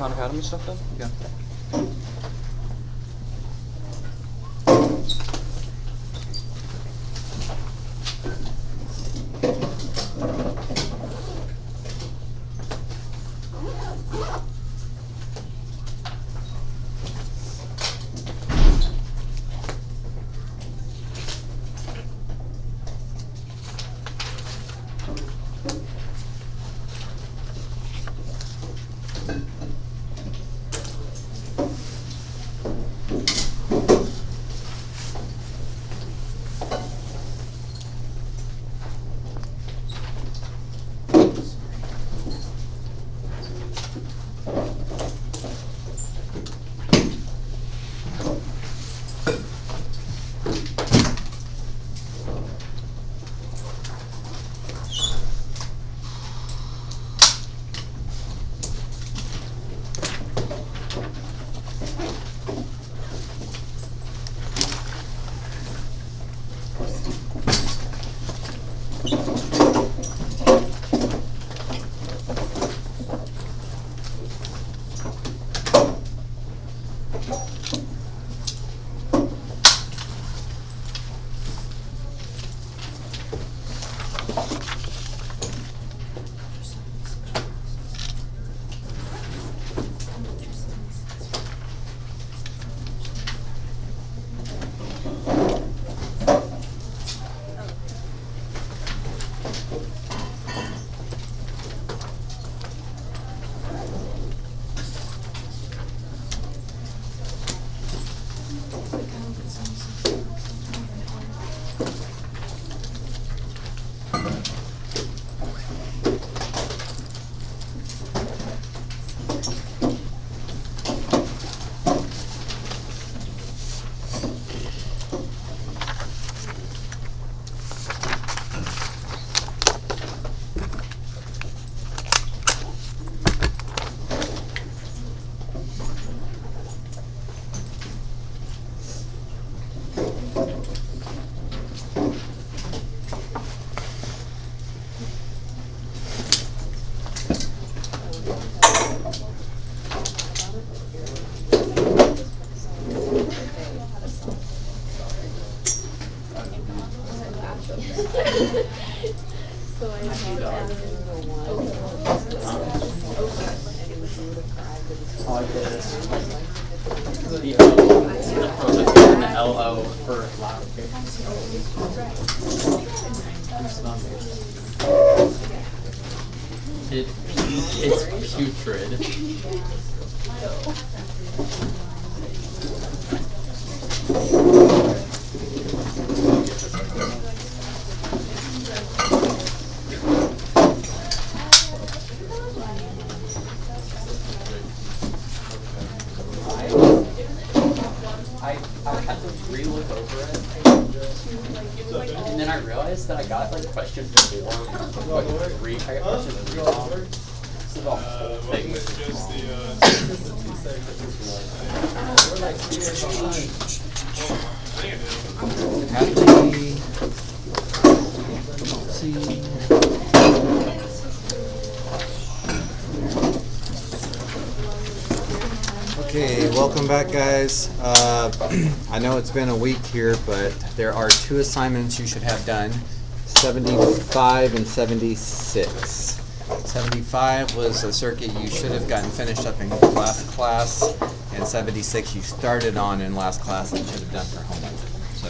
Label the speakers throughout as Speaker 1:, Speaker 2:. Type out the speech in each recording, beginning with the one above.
Speaker 1: Khan Academy stuff done? Yeah. LO for loud. It's putrid. I had to re-look over it, and then I realized that I got like question 4, like 3. I got question 3 wrong. So the whole thing was just
Speaker 2: Okay, welcome back, guys. I know it's been a week here, but there are 2 assignments you should have done, 75 and 76. 75 was a circuit you should have gotten finished up in last class, and 76 you started on in last class and should have done for homework. So,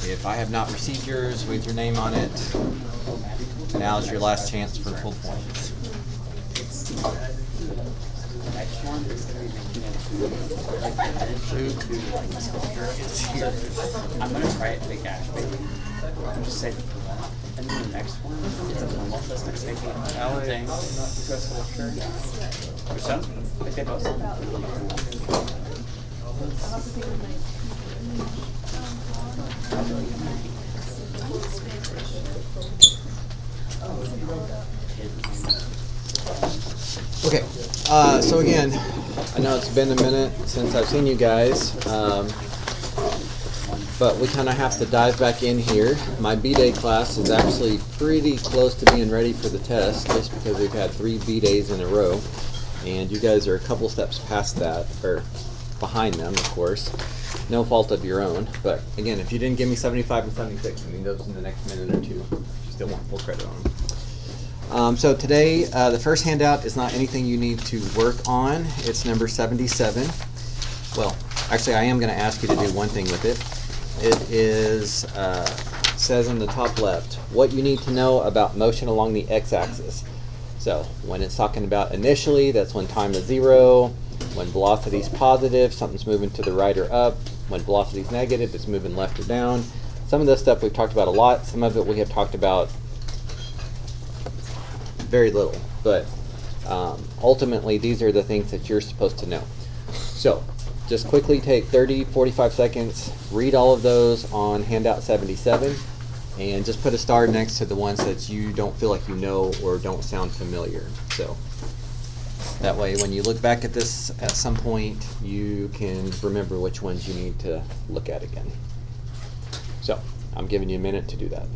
Speaker 2: if I have not received yours with your name on it, now's your last chance for full points.
Speaker 1: I'm gonna try it to the cash baby. Just say and then the next one, it's a normal, so it's next thing. Which one? Like they both.
Speaker 2: Okay, so again, I know it's been a minute since I've seen you guys, but we kind of have to dive back in here. My B-Day class is actually pretty close to being ready for the test, just because we've had 3 B-Days in a row. and you guys are a couple steps past that, or behind them, of course. No fault of your own, but again, if you didn't give me 75 and 76, I need those in the next minute or two. You still want full credit on them. So today, the first handout is not anything you need to work on. It's number 77. Well, actually, I am going to ask you to do one thing with it. It is, says in the top left, what you need to know about motion along the x-axis. So when it's talking about initially, that's when time is 0. When velocity is positive, something's moving to the right or up. When velocity is negative, it's moving left or down. Some of this stuff we've talked about a lot. Some of it we have talked about very little. But ultimately, these are the things that you're supposed to know. So just quickly take 30, 45 seconds, read all of those on handout 77, and just put a star next to the ones that you don't feel like you know or don't sound familiar. So that way, when you look back at this at some point, you can remember which ones you need to look at again. So I'm giving you a minute to do that.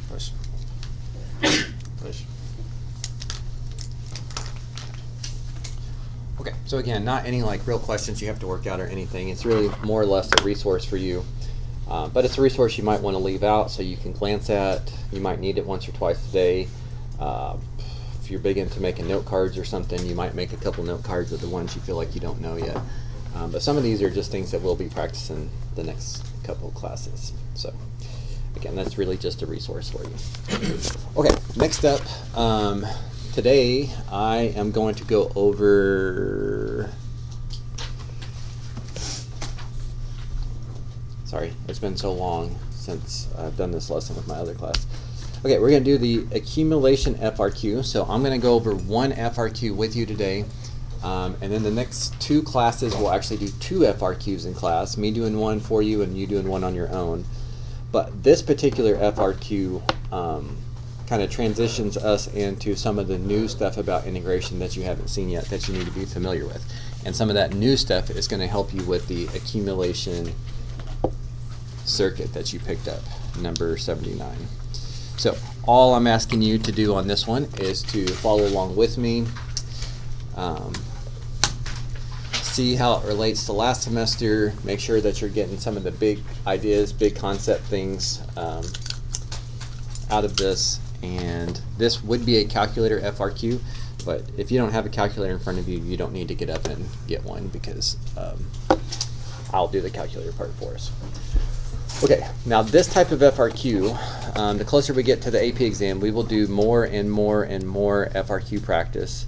Speaker 2: Push. Push. Okay, so again, not any like real questions you have to work out or anything. It's really more or less a resource for you. But it's a resource you might want to leave out so you can glance at. You might need it once or twice a day. If you're big into making note cards or something, you might make a couple note cards of the ones you feel like you don't know yet. But some of these are just things that we'll be practicing the next couple classes. So again, that's really just a resource for you. Okay, next up, today I am going to go over, sorry, it's been so long since I've done this lesson with my other class. Okay, we're going to do the accumulation FRQ. So I'm going to go over one FRQ with you today. And then the next two classes we'll actually do two FRQs in class, me doing one for you and you doing one on your own. But this particular FRQ kind of transitions us into some of the new stuff about integration that you haven't seen yet that you need to be familiar with. And some of that new stuff is going to help you with the accumulation circuit that you picked up, number 79. So all I'm asking you to do on this one is to follow along with me. See how it relates to last semester. Make sure that you're getting some of the big ideas, big concept things out of this. And this would be a calculator FRQ, but if you don't have a calculator in front of you, you don't need to get up and get one because I'll do the calculator part for us. Okay, now this type of FRQ, the closer we get to the AP exam, we will do more and more and more FRQ practice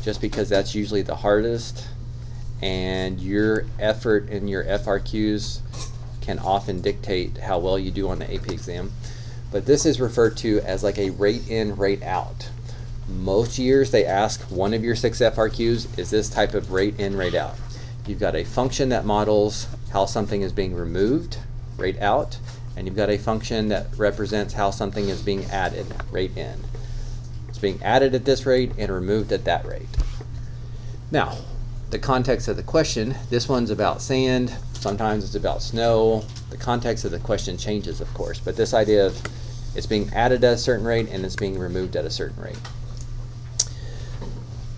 Speaker 2: just because that's usually the hardest, and your effort in your FRQs can often dictate how well you do on the AP exam. But this is referred to as like a rate in, rate out. Most years they ask one of your 6 FRQs is this type of rate in, rate out. You've got a function that models how something is being removed, rate out, and you've got a function that represents how something is being added, rate in. It's being added at this rate and removed at that rate. Now, the context of the question, this one's about sand, sometimes it's about snow. The context of the question changes, of course, but this idea of it's being added at a certain rate and it's being removed at a certain rate.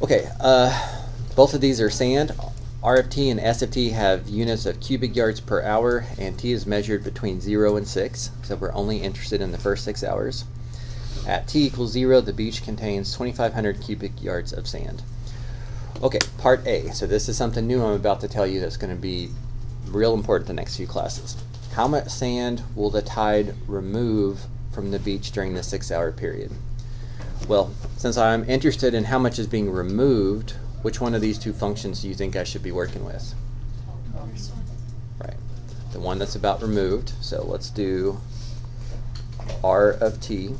Speaker 2: Okay, both of these are sand. RFT and SFT have units of cubic yards per hour, and T is measured between 0 and 6, so we're only interested in the first 6 hours. At T equals 0, the beach contains 2,500 cubic yards of sand. Okay, part A. So this is something new I'm about to tell you that's going to be real important the next few classes. How much sand will the tide remove from the beach during the 6-hour period? Well, since I'm interested in how much is being removed, which one of these two functions do you think I should be working with? Right, the one that's about removed. So let's do R of t.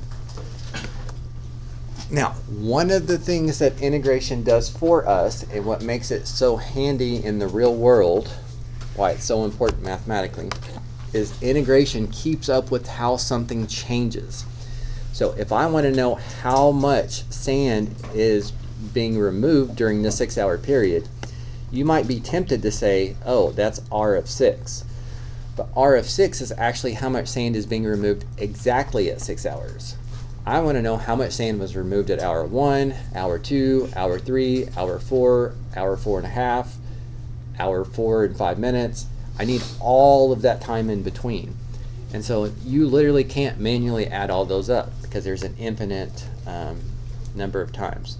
Speaker 2: Now, one of the things that integration does for us, and what makes it so handy in the real world, why it's so important mathematically, is integration keeps up with how something changes. So if I want to know how much sand is being removed during the 6-hour period, you might be tempted to say, oh, that's R of 6. But R of 6 is actually how much sand is being removed exactly at 6 hours. I want to know how much sand was removed at hour 1, hour 2, hour 3, hour 4, hour 4.5, hour 4 and 5 minutes. I need all of that time in between. And so you literally can't manually add all those up because there's an infinite number of times.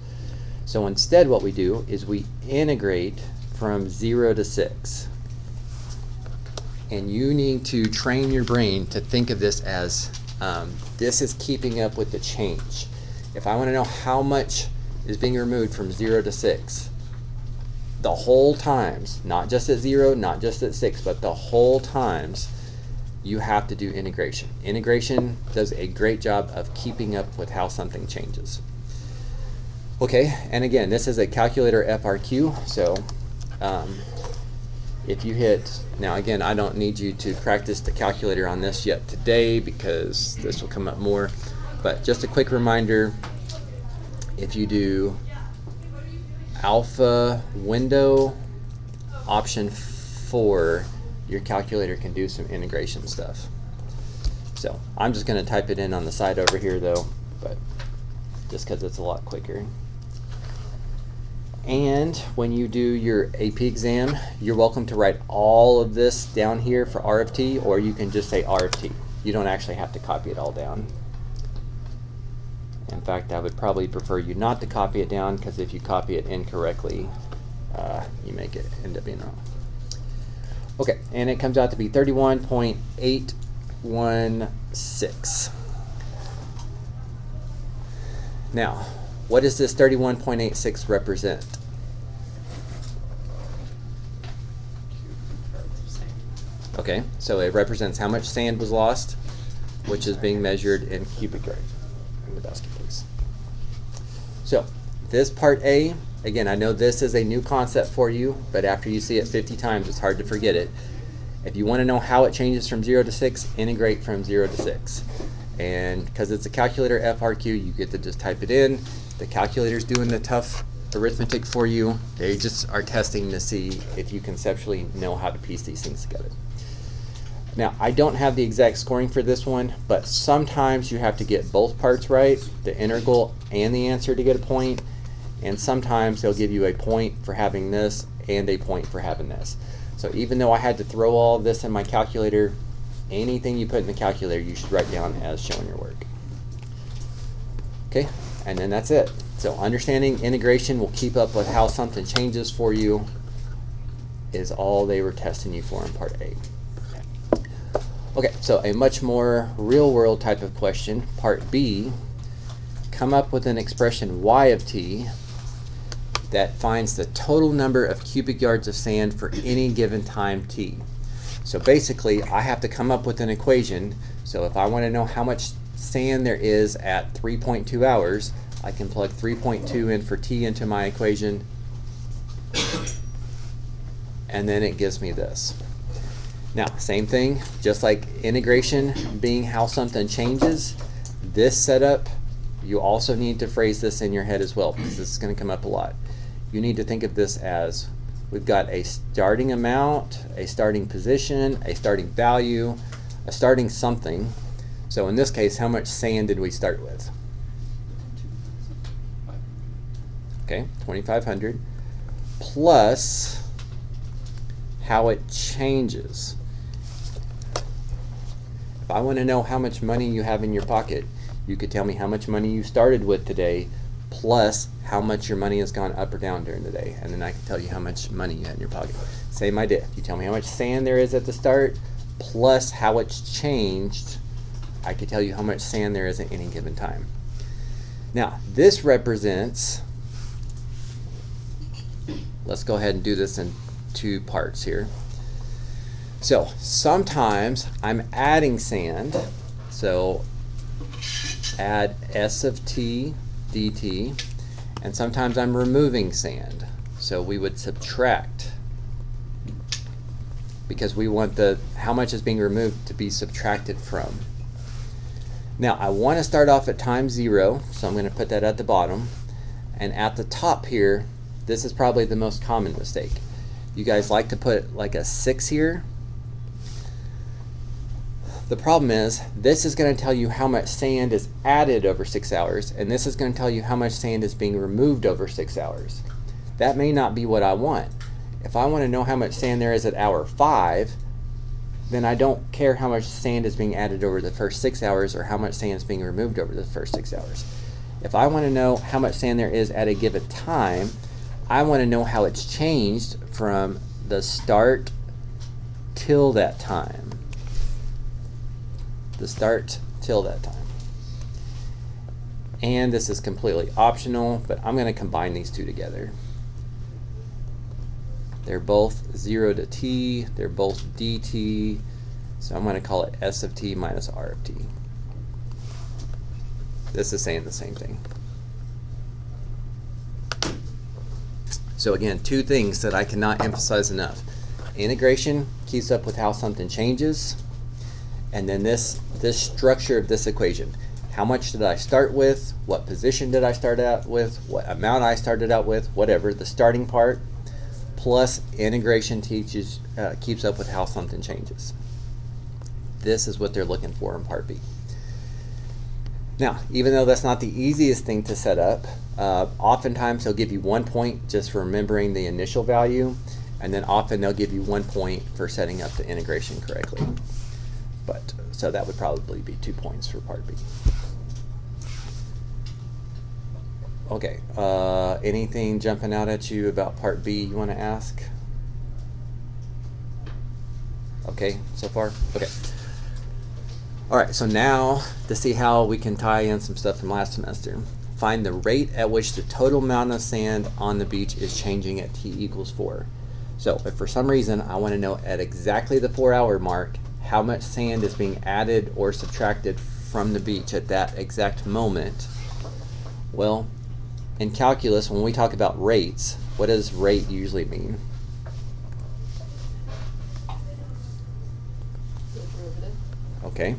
Speaker 2: So instead what we do is we integrate from 0 to 6. And you need to train your brain to think of this as this is keeping up with the change. If I want to know how much is being removed from 0 to 6, the whole times, not just at 0, not just at 6, but the whole times, you have to do integration. Integration does a great job of keeping up with how something changes. Okay, and again, this is a calculator FRQ, so if you hit, now again, I don't need you to practice the calculator on this yet today because this will come up more, but just a quick reminder, if you do alpha window option 4, your calculator can do some integration stuff. So I'm just going to type it in on the side over here though, but just because it's a lot quicker. And when you do your AP exam, you're welcome to write all of this down here for R of t, or you can just say R of t. You don't actually have to copy it all down. In fact, I would probably prefer you not to copy it down, because if you copy it incorrectly, you make it end up being wrong. Okay, and it comes out to be 31.816. Now, what does this 31.86 represent? Okay, so it represents how much sand was lost, which is being measured in cubic yards. Bring the basket, please. So, this part A, again, I know this is a new concept for you, but after you see it 50 times, it's hard to forget it. If you want to know how it changes from 0 to 6, integrate from 0 to 6. And because it's a calculator FRQ, you get to just type it in. The calculator's doing the tough arithmetic for you. They just are testing to see if you conceptually know how to piece these things together. Now, I don't have the exact scoring for this one, but sometimes you have to get both parts right, the integral and the answer, to get a point. And sometimes they'll give you a point for having this and a point for having this. So even though I had to throw all of this in my calculator, anything you put in the calculator you should write down as showing your work. Okay, and then that's it. So understanding integration will keep up with how something changes for you is all they were testing you for in part A. Okay, so a much more real world type of question, part B, come up with an expression y of t that finds the total number of cubic yards of sand for any given time t. So basically, I have to come up with an equation. So if I want to know how much sand there is at 3.2 hours, I can plug 3.2 in for t into my equation, and then it gives me this. Now, same thing, just like integration being how something changes, this setup, you also need to phrase this in your head as well, because this is going to come up a lot. You need to think of this as, we've got a starting amount, a starting position, a starting value, a starting something. So in this case, how much sand did we start with? Okay, 2,500 plus how it changes. If I want to know how much money you have in your pocket, you could tell me how much money you started with today plus how much your money has gone up or down during the day, and then I can tell you how much money you had in your pocket. Same idea. You tell me how much sand there is at the start plus how it's changed, I could tell you how much sand there is at any given time. Now, this represents, let's go ahead and do this in two parts here. So sometimes I'm adding sand, so add S of t dt, and sometimes I'm removing sand, so we would subtract, because we want the how much is being removed to be subtracted from. Now I want to start off at time 0, so I'm going to put that at the bottom, and at the top here, this is probably the most common mistake. You guys like to put like a 6 here. The problem is, this is going to tell you how much sand is added over 6 hours, and this is going to tell you how much sand is being removed over 6 hours. That may not be what I want. If I want to know how much sand there is at hour 5, then I don't care how much sand is being added over the first 6 hours or how much sand is being removed over the first 6 hours. If I want to know how much sand there is at a given time, I want to know how it's changed from the start till that time. The start till that time. And this is completely optional, but I'm going to combine these two together. They're both 0 to t, they're both dt, so I'm going to call it S of t minus R of t. This is saying the same thing. So again, two things that I cannot emphasize enough. Integration keeps up with how something changes, and then this structure of this equation. How much did I start with? What position did I start out with? What amount I started out with? Whatever, the starting part, plus integration keeps up with how something changes. This is what they're looking for in part B. Now, even though that's not the easiest thing to set up, oftentimes they'll give you 1 point just for remembering the initial value, and then often they'll give you 1 point for setting up the integration correctly. But so that would probably be 2 points for part B. Okay, anything jumping out at you about part B you want to ask? Okay, so far? Okay. All right, so now to see how we can tie in some stuff from last semester. Find the rate at which the total amount of sand on the beach is changing at t equals 4. So if for some reason I want to know at exactly the 4-hour mark how much sand is being added or subtracted from the beach at that exact moment, well, in calculus, when we talk about rates, what does rate usually mean? Okay,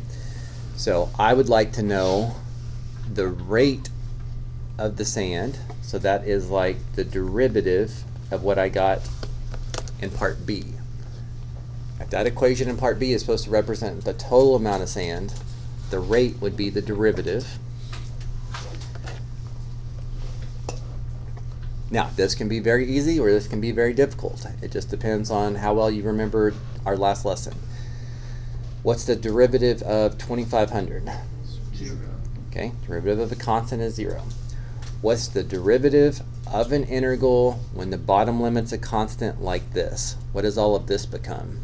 Speaker 2: so I would like to know the rate of the sand, so that is like the derivative of what I got in part B. If that equation in part B is supposed to represent the total amount of sand, the rate would be the derivative. Now, this can be very easy or this can be very difficult. It just depends on how well you remember our last lesson. What's the derivative of 2500?
Speaker 3: 0.
Speaker 2: Okay, derivative of a constant is 0. What's the derivative of an integral when the bottom limit's a constant like this? What does all of this become?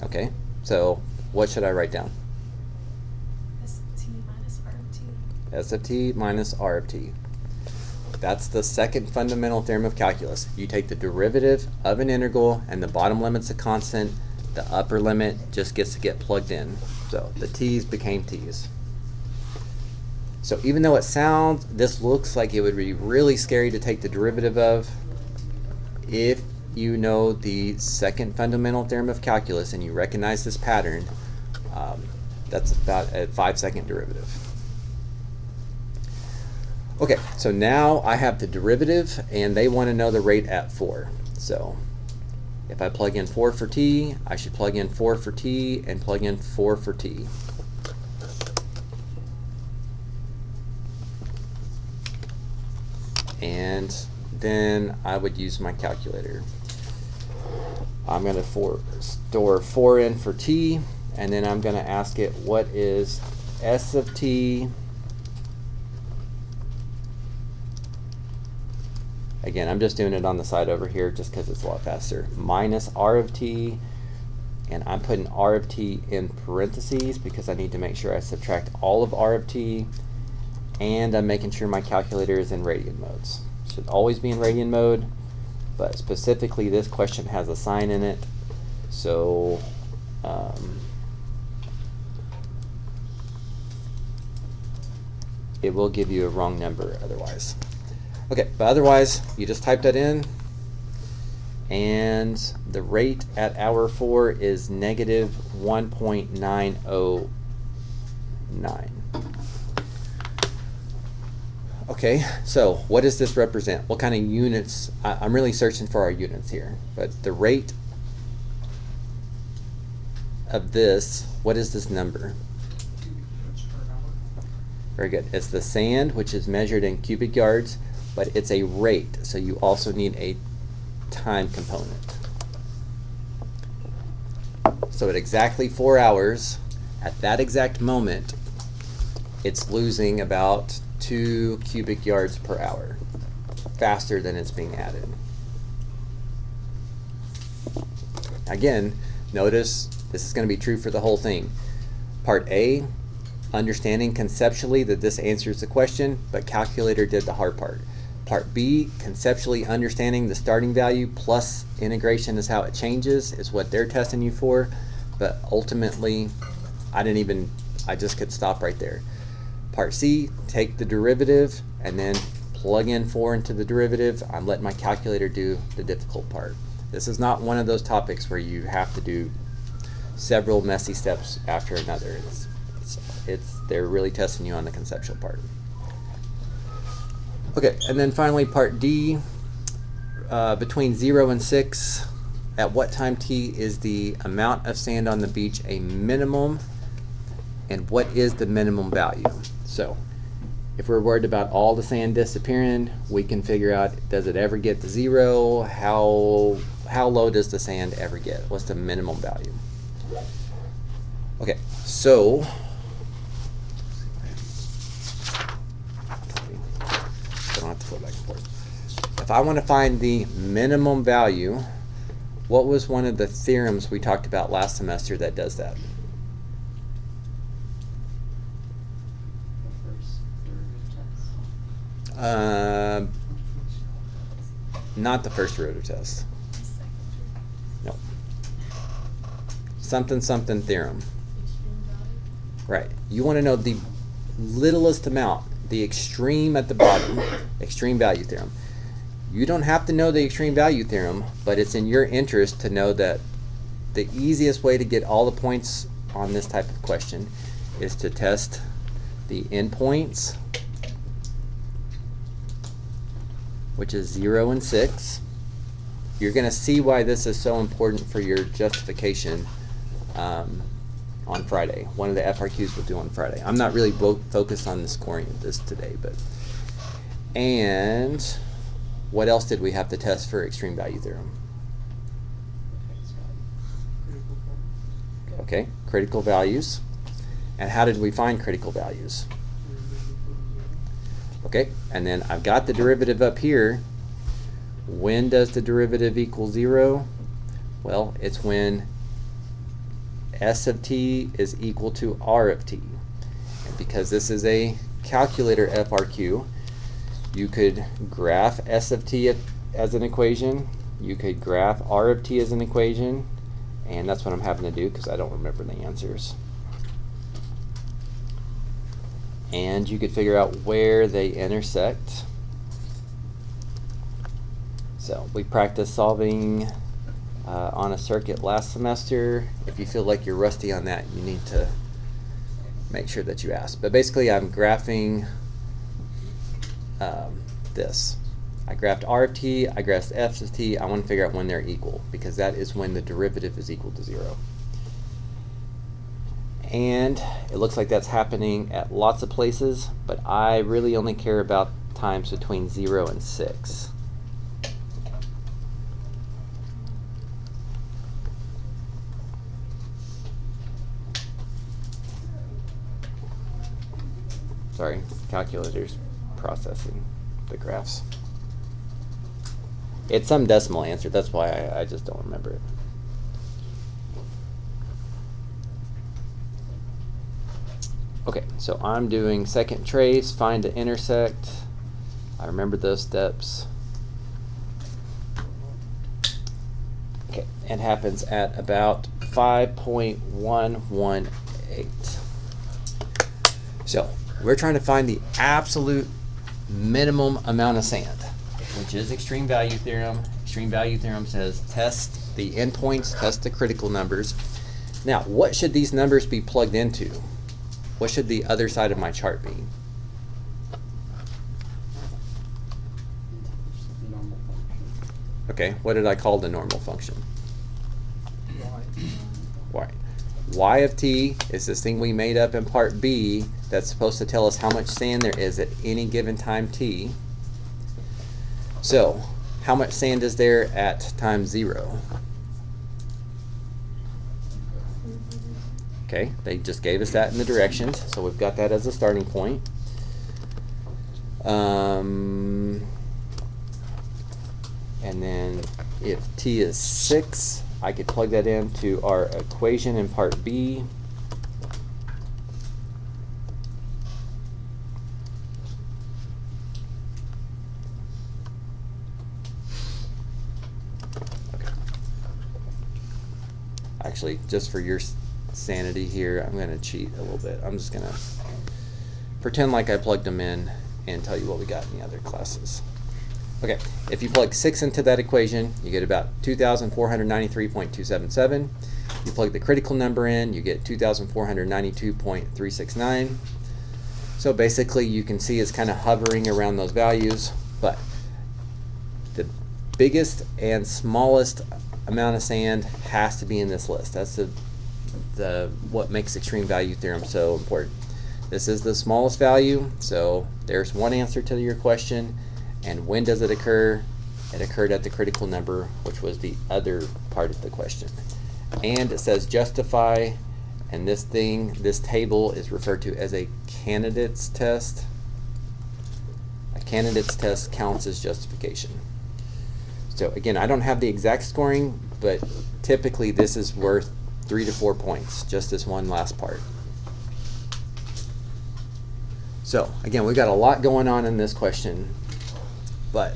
Speaker 2: Okay, so what should I write down?
Speaker 4: S of t minus R of t.
Speaker 2: S of t minus R of t. That's the second fundamental theorem of calculus. You take the derivative of an integral and the bottom limit's a constant, the upper limit just gets to get plugged in. So the t's became t's. So even though this looks like it would be really scary to take the derivative of, if you know the second fundamental theorem of calculus and you recognize this pattern, that's about a 5-second derivative. Okay, so now I have the derivative and they want to know the rate at 4. So if I plug in 4 for t, I should plug in 4 for t and plug in 4 for t. And then I would use my calculator. I'm going to store 4 in for t, and then I'm going to ask it what is S of t. Again, I'm just doing it on the side over here just because it's a lot faster. Minus R of t and I'm putting R of t in parentheses because I need to make sure I subtract all of R of t, and I'm making sure my calculator is in radian modes. Should always be in radian mode, but specifically this question has a sign in it, so it will give you a wrong number otherwise. Okay, but otherwise you just type that in, and the rate at hour 4 is negative 1.909. Okay, so what does this represent? What kind of units? I'm really searching for our units here, but the rate of this, what is this number? Very good. It's the sand, which is measured in cubic yards, but it's a rate, so you also need a time component. So at exactly 4 hours, at that exact moment, it's losing about 2 cubic yards per hour, faster than it's being added. Again, notice this is going to be true for the whole thing. Part A, understanding conceptually that this answers the question, but calculator did the hard part. Part B, conceptually understanding the starting value plus integration is how it changes, is what they're testing you for, but ultimately, I just could stop right there. Part C, take the derivative and then plug in 4 into the derivative. I'm letting my calculator do the difficult part. This is not one of those topics where you have to do several messy steps after another. They're really testing you on the conceptual part. Okay, and then finally part D, between 0 and 6, at what time t is the amount of sand on the beach a minimum, and what is the minimum value? So if we're worried about all the sand disappearing, we can figure out, does it ever get to 0? How low does the sand ever get? What's the minimum value? Okay, so I don't have to flip back and forth. If I want to find the minimum value, what was one of the theorems we talked about last semester that does that? Not the first derivative test. No. Something theorem. Right. You want to know the littlest amount, the extreme at the bottom, extreme value theorem. You don't have to know the extreme value theorem, but it's in your interest to know that the easiest way to get all the points on this type of question is to test the endpoints, which is 0 and 6. You're going to see why this is so important for your justification on Friday. One of the FRQs we'll do on Friday. I'm not really focused on the scoring of this today, but and what else did we have to test for extreme value theorem? Okay, critical values. And how did we find critical values? Okay, and then I've got the derivative up here. When does the derivative equal 0? Well, it's when S of t is equal to R of t. And because this is a calculator FRQ, you could graph S of t as an equation, you could graph R of t as an equation, and that's what I'm having to do because I don't remember the answers. And you could figure out where they intersect. So we practiced solving on a circuit last semester. If you feel like you're rusty on that, you need to make sure that you ask. But basically I'm graphing this. I graphed R of t, I graphed F of t. I want to figure out when they're equal because that is when the derivative is equal to 0. And it looks like that's happening at lots of places, but I really only care about times between 0 and 6. Sorry, calculator's processing the graphs. It's some decimal answer, that's why I just don't remember it. Okay, so I'm doing second trace, find the intersect. I remember those steps. Okay, it happens at about 5.118. So we're trying to find the absolute minimum amount of sand, which is extreme value theorem. Extreme value theorem says test the endpoints, test the critical numbers. Now, what should these numbers be plugged into? What should the other side of my chart be?
Speaker 1: Normal function.
Speaker 2: Okay, what did I call the normal function? Y. Y of t is this thing we made up in part B that's supposed to tell us how much sand there is at any given time t. So, how much sand is there at time 0? Okay, they just gave us that in the directions, so we've got that as a starting point. And then if t is 6, I could plug that into our equation in part B. Okay. Actually, just for your sanity here, I'm going to cheat a little bit. I'm just going to pretend like I plugged them in and tell you what we got in the other classes. Okay, if you plug 6 into that equation, you get about 2,493.277. You plug the critical number in, you get 2,492.369. So basically you can see it's kind of hovering around those values, but the biggest and smallest amount of sand has to be in this list. That's the what makes extreme value theorem so important. This is the smallest value, so there's one answer to your question. And when does it occur? It occurred at the critical number, which was the other part of the question. And it says justify, and this table is referred to as a candidate's test. A candidate's test counts as justification. So again, I don't have the exact scoring, but typically this is worth 3 to 4 points, just this one last part. So again, we've got a lot going on in this question, but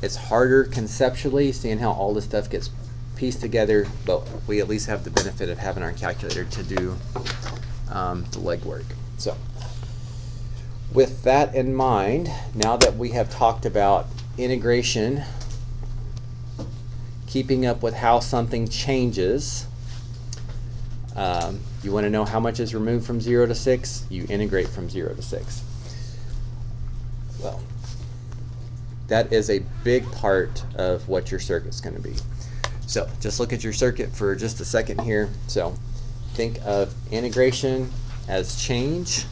Speaker 2: it's harder conceptually seeing how all this stuff gets pieced together, but we at least have the benefit of having our calculator to do the legwork. So with that in mind, now that we have talked about integration, keeping up with how something changes, you want to know how much is removed from 0 to 6, you integrate from 0 to 6. Well, that is a big part of what your circuit's going to be. So just look at your circuit for just a second here. So think of integration as change,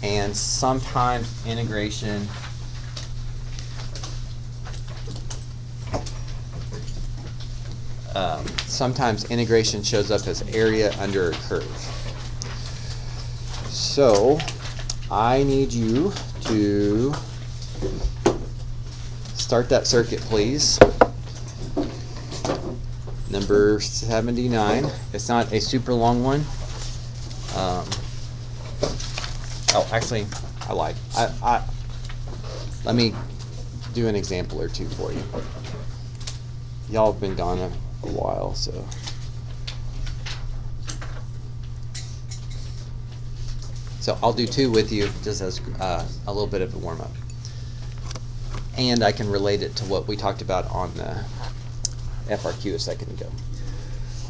Speaker 2: and sometimes integration shows up as area under a curve. So I need you to start that circuit, please. Number 79. It's not a super long one. Oh, actually, I lied. Let me do an example or two for you. Y'all have been gone a while, so. So I'll do 2 with you just as a little bit of a warm-up. And I can relate it to what we talked about on the FRQ a second ago.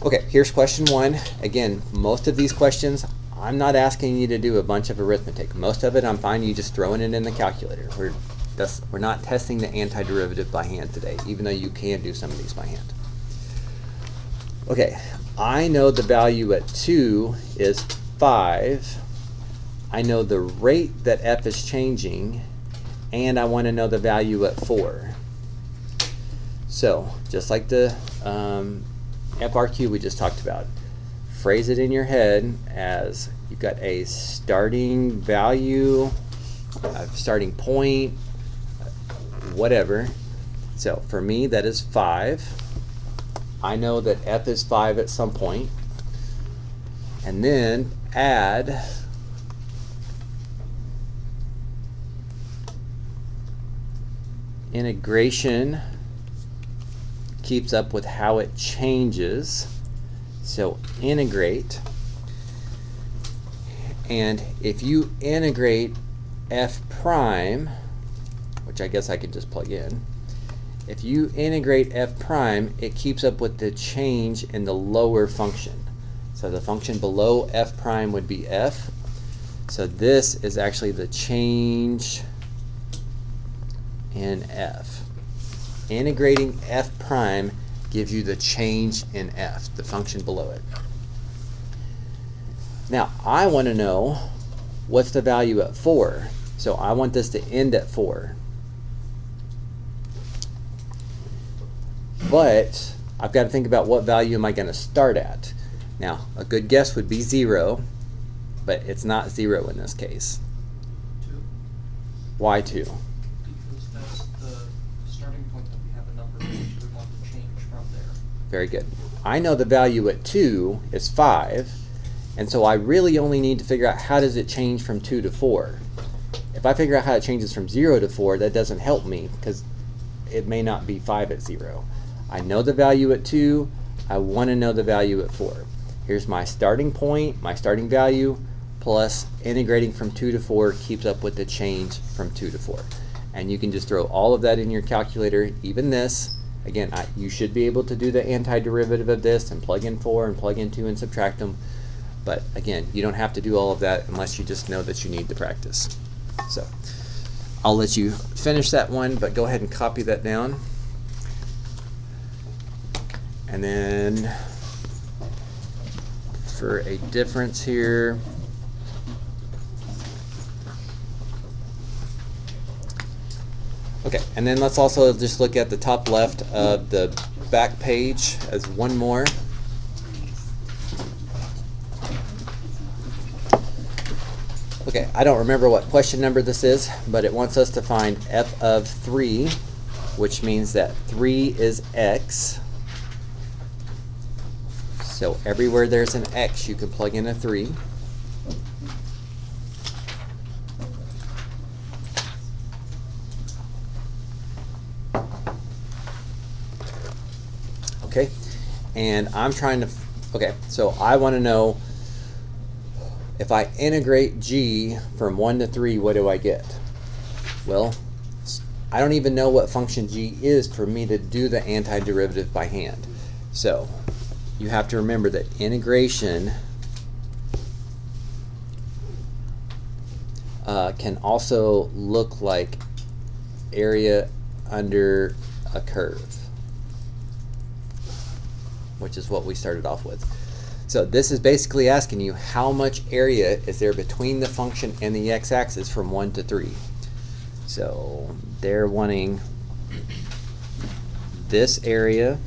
Speaker 2: Okay, here's question 1. Again, most of these questions, I'm not asking you to do a bunch of arithmetic. Most of it, I'm fine you just throwing it in the calculator. We're not testing the antiderivative by hand today, even though you can do some of these by hand. Okay, I know the value at 2 is 5. I know the rate that f is changing, and I want to know the value at 4. So, just like the FRQ we just talked about, phrase it in your head as you've got a starting value, a starting point, whatever. So, for me, that is 5. I know that f is 5 at some point. And then, add integration keeps up with how it changes. So integrate, and if you integrate f prime, which I guess I could just plug in, if you integrate f prime, it keeps up with the change in the lower function. So the function below f prime would be f. So this is actually the change in f. Integrating f prime gives you the change in f, the function below it. Now, I want to know what's the value at 4. So I want this to end at 4. But I've got to think about what value am I going to start at. Now, a good guess would be 0, but it's not 0 in this case.
Speaker 3: 2.
Speaker 2: Why 2?
Speaker 3: Because that's the starting point that we have a number which we want to change from there.
Speaker 2: Very good. I know the value at 2 is 5, and so I really only need to figure out how does it change from 2 to 4. If I figure out how it changes from 0 to 4, that doesn't help me because it may not be 5 at 0. I know the value at 2. I want to know the value at 4. Here's my starting point, my starting value, plus integrating from 2 to 4 keeps up with the change from 2 to 4. And you can just throw all of that in your calculator, even this. Again, you should be able to do the antiderivative of this and plug in 4 and plug in 2 and subtract them. But again, you don't have to do all of that unless you just know that you need to practice. So I'll let you finish that one, but go ahead and copy that down. And then for a difference here, okay, and then let's also just look at the top left of the back page as one more. Okay, I don't remember what question number this is, but it wants us to find f of 3, which means that 3 is x. So everywhere there's an x, you can plug in a 3. Okay, and I'm trying to, okay, so I want to know if I integrate g from 1 to 3, what do I get? Well, I don't even know what function g is for me to do the antiderivative by hand. So you have to remember that integration can also look like area under a curve, which is what we started off with. So this is basically asking you how much area is there between the function and the x-axis from 1 to 3. So they're wanting this area.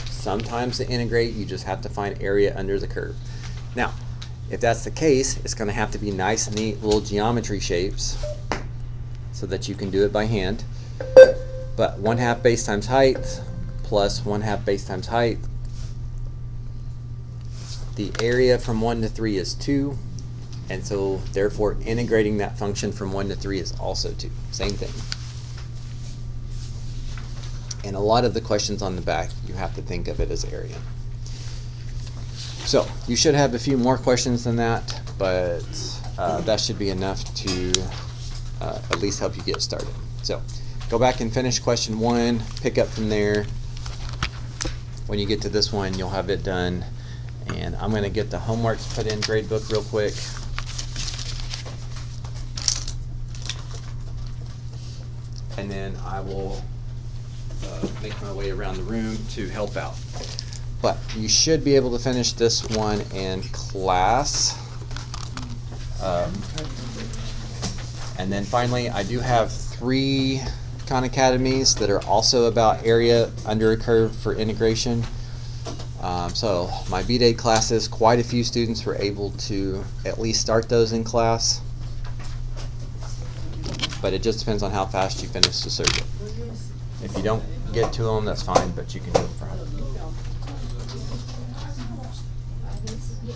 Speaker 2: Sometimes to integrate, you just have to find area under the curve. Now, if that's the case, it's going to have to be nice, neat little geometry shapes so that you can do it by hand. But 1/2 base times height plus 1/2 base times height. The area from 1 to 3 is 2, and so therefore integrating that function from 1 to 3 is also 2. Same thing. And a lot of the questions on the back, you have to think of it as area. So you should have a few more questions than that, but that should be enough to at least help you get started. So go back and finish question 1, pick up from there. When you get to this one, you'll have it done. And I'm going to get the homeworks put in gradebook real quick. And then I will make my way around the room to help out. But you should be able to finish this one in class. And then finally, I do have 3 Khan Academies that are also about area under a curve for integration. So my B-Day classes, quite a few students were able to at least start those in class. But it just depends on how fast you finish the circuit. If you don't get to them, that's fine, but you can do it for home.
Speaker 1: Or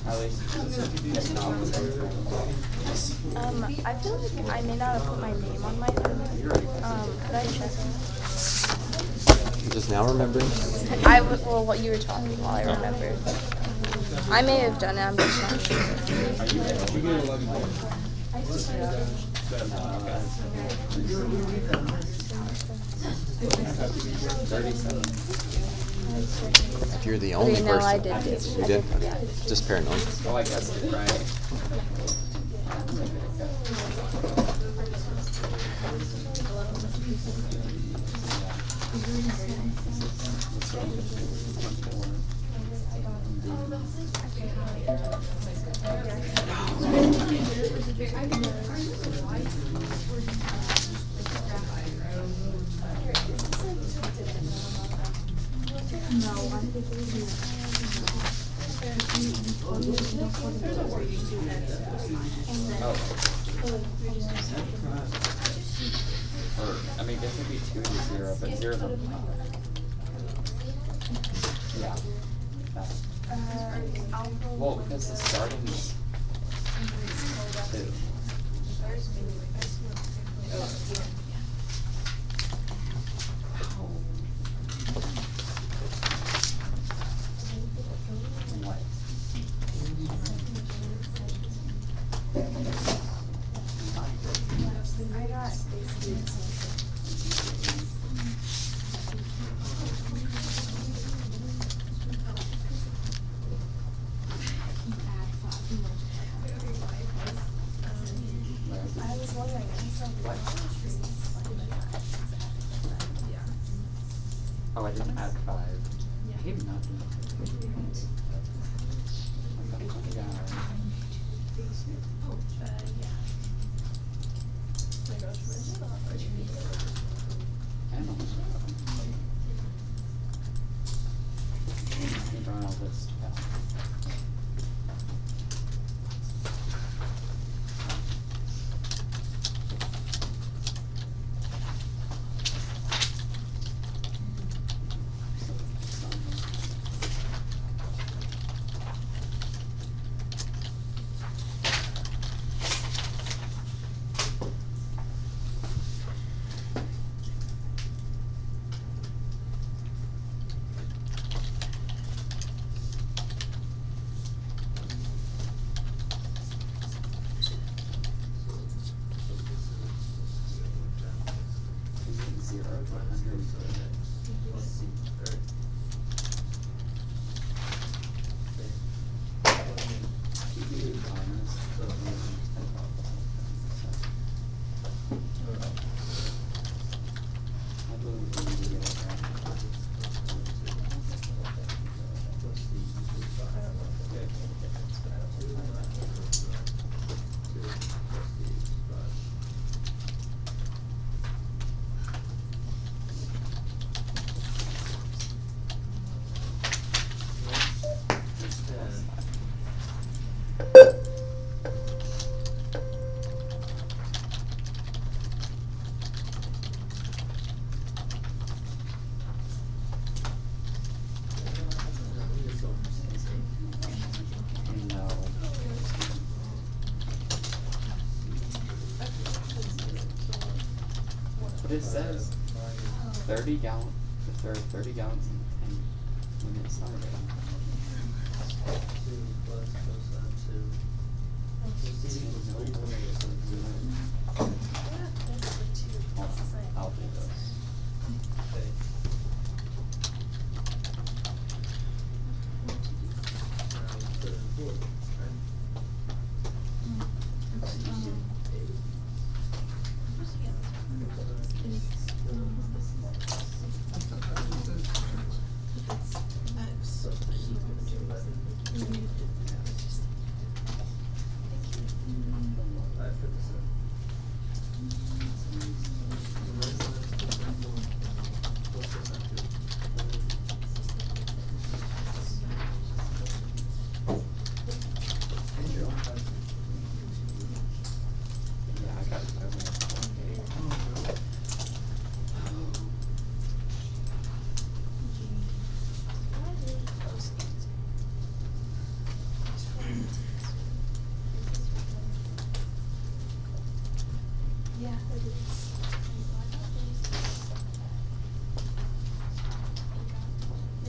Speaker 1: at least if not,
Speaker 5: I feel like I may not have put my name on my permit. Could I check?
Speaker 2: Just now remembering?
Speaker 5: Well, what you were talking while I remembered. I may have done it, I'm just not sure.
Speaker 2: If you're the only
Speaker 5: Okay,
Speaker 2: person.
Speaker 5: no, I did do.
Speaker 2: You did? Just paranoid.
Speaker 1: oh, I guess it's right. Or, I mean, this would be 2 to 0, but 0 is on top. Yeah. Well, because the starting is 2. What?
Speaker 5: I got I was wondering,
Speaker 1: What? Oh, I didn't add 5. I did not do that. Yeah. I don't know. Let me run all this down. Is it 0 to 100? Let's see. No. But it says 30 gallons in the tank when it started. I'll do this.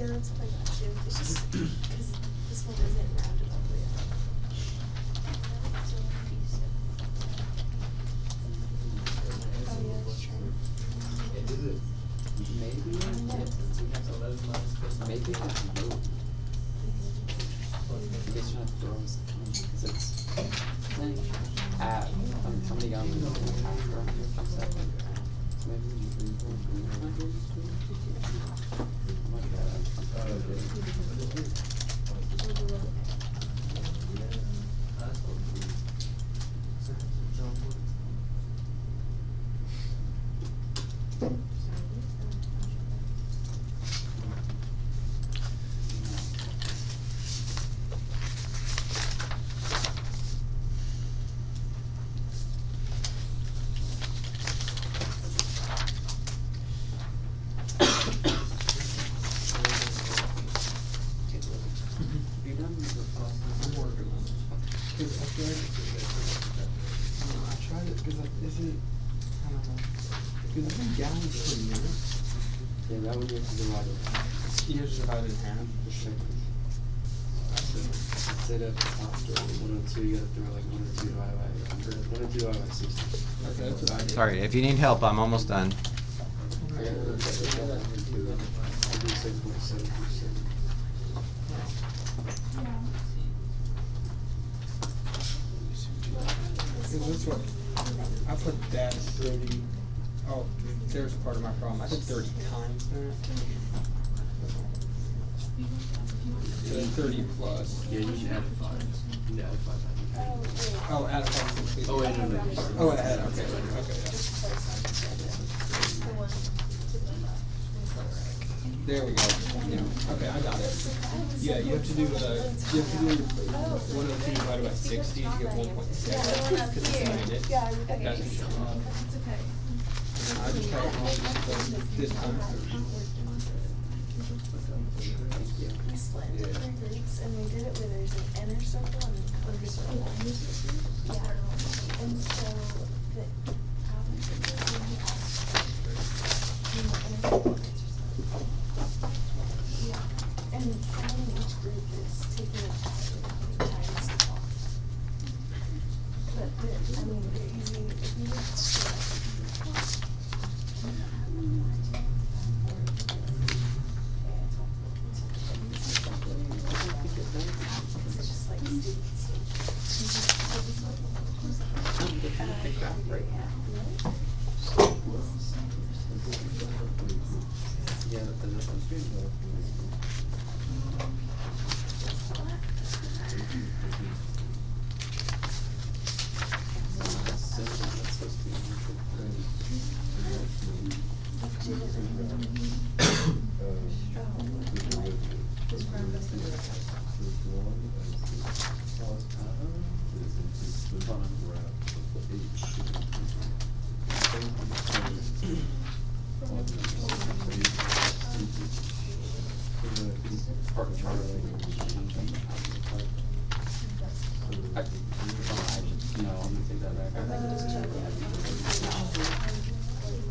Speaker 4: Yeah, that's what I got too. It's just because this one isn't rounded all the way up. Oh yeah, that's true.
Speaker 1: Maybe I can move. Maybe I can move. In case you're not throwing something, because it's like half. How many guns is half around here for a second? So maybe we can do
Speaker 6: I tried it because is it? I don't know. Because it's in gallons per minute.
Speaker 1: Yeah, that would be to divide it.
Speaker 6: You just divide it in half.
Speaker 1: Instead of after 102, you gotta throw like 102 divided by 100. 102 divided by 60.
Speaker 6: Okay, that's what I did.
Speaker 2: Sorry, if you need help, I'm almost done.
Speaker 1: I do 6.7%.
Speaker 6: Because that's what I put that 30. Oh, there's part of my problem. I did 30 times that. So 30 plus.
Speaker 1: Yeah, you should add 5. You need to add 5.
Speaker 6: Oh, add a 5.
Speaker 1: Oh, wait, no.
Speaker 6: Oh, it had, okay, yeah. There we go. Yeah, okay, I got it. Yeah, you have to do 102 divided by 60 to get 1.6. Because it's a minute. Doesn't show up. And I just had it wrong this time.
Speaker 4: We split into 3 groups and we did it where there's an inner circle and an outer circle. Yeah. And so the outer circle is when you ask in the inner circle. Yeah. And someone in each group is taking a times the clock. But I mean, they're easy if you it's just like students.
Speaker 1: Yeah, that's on stream. No, I'm gonna take that back.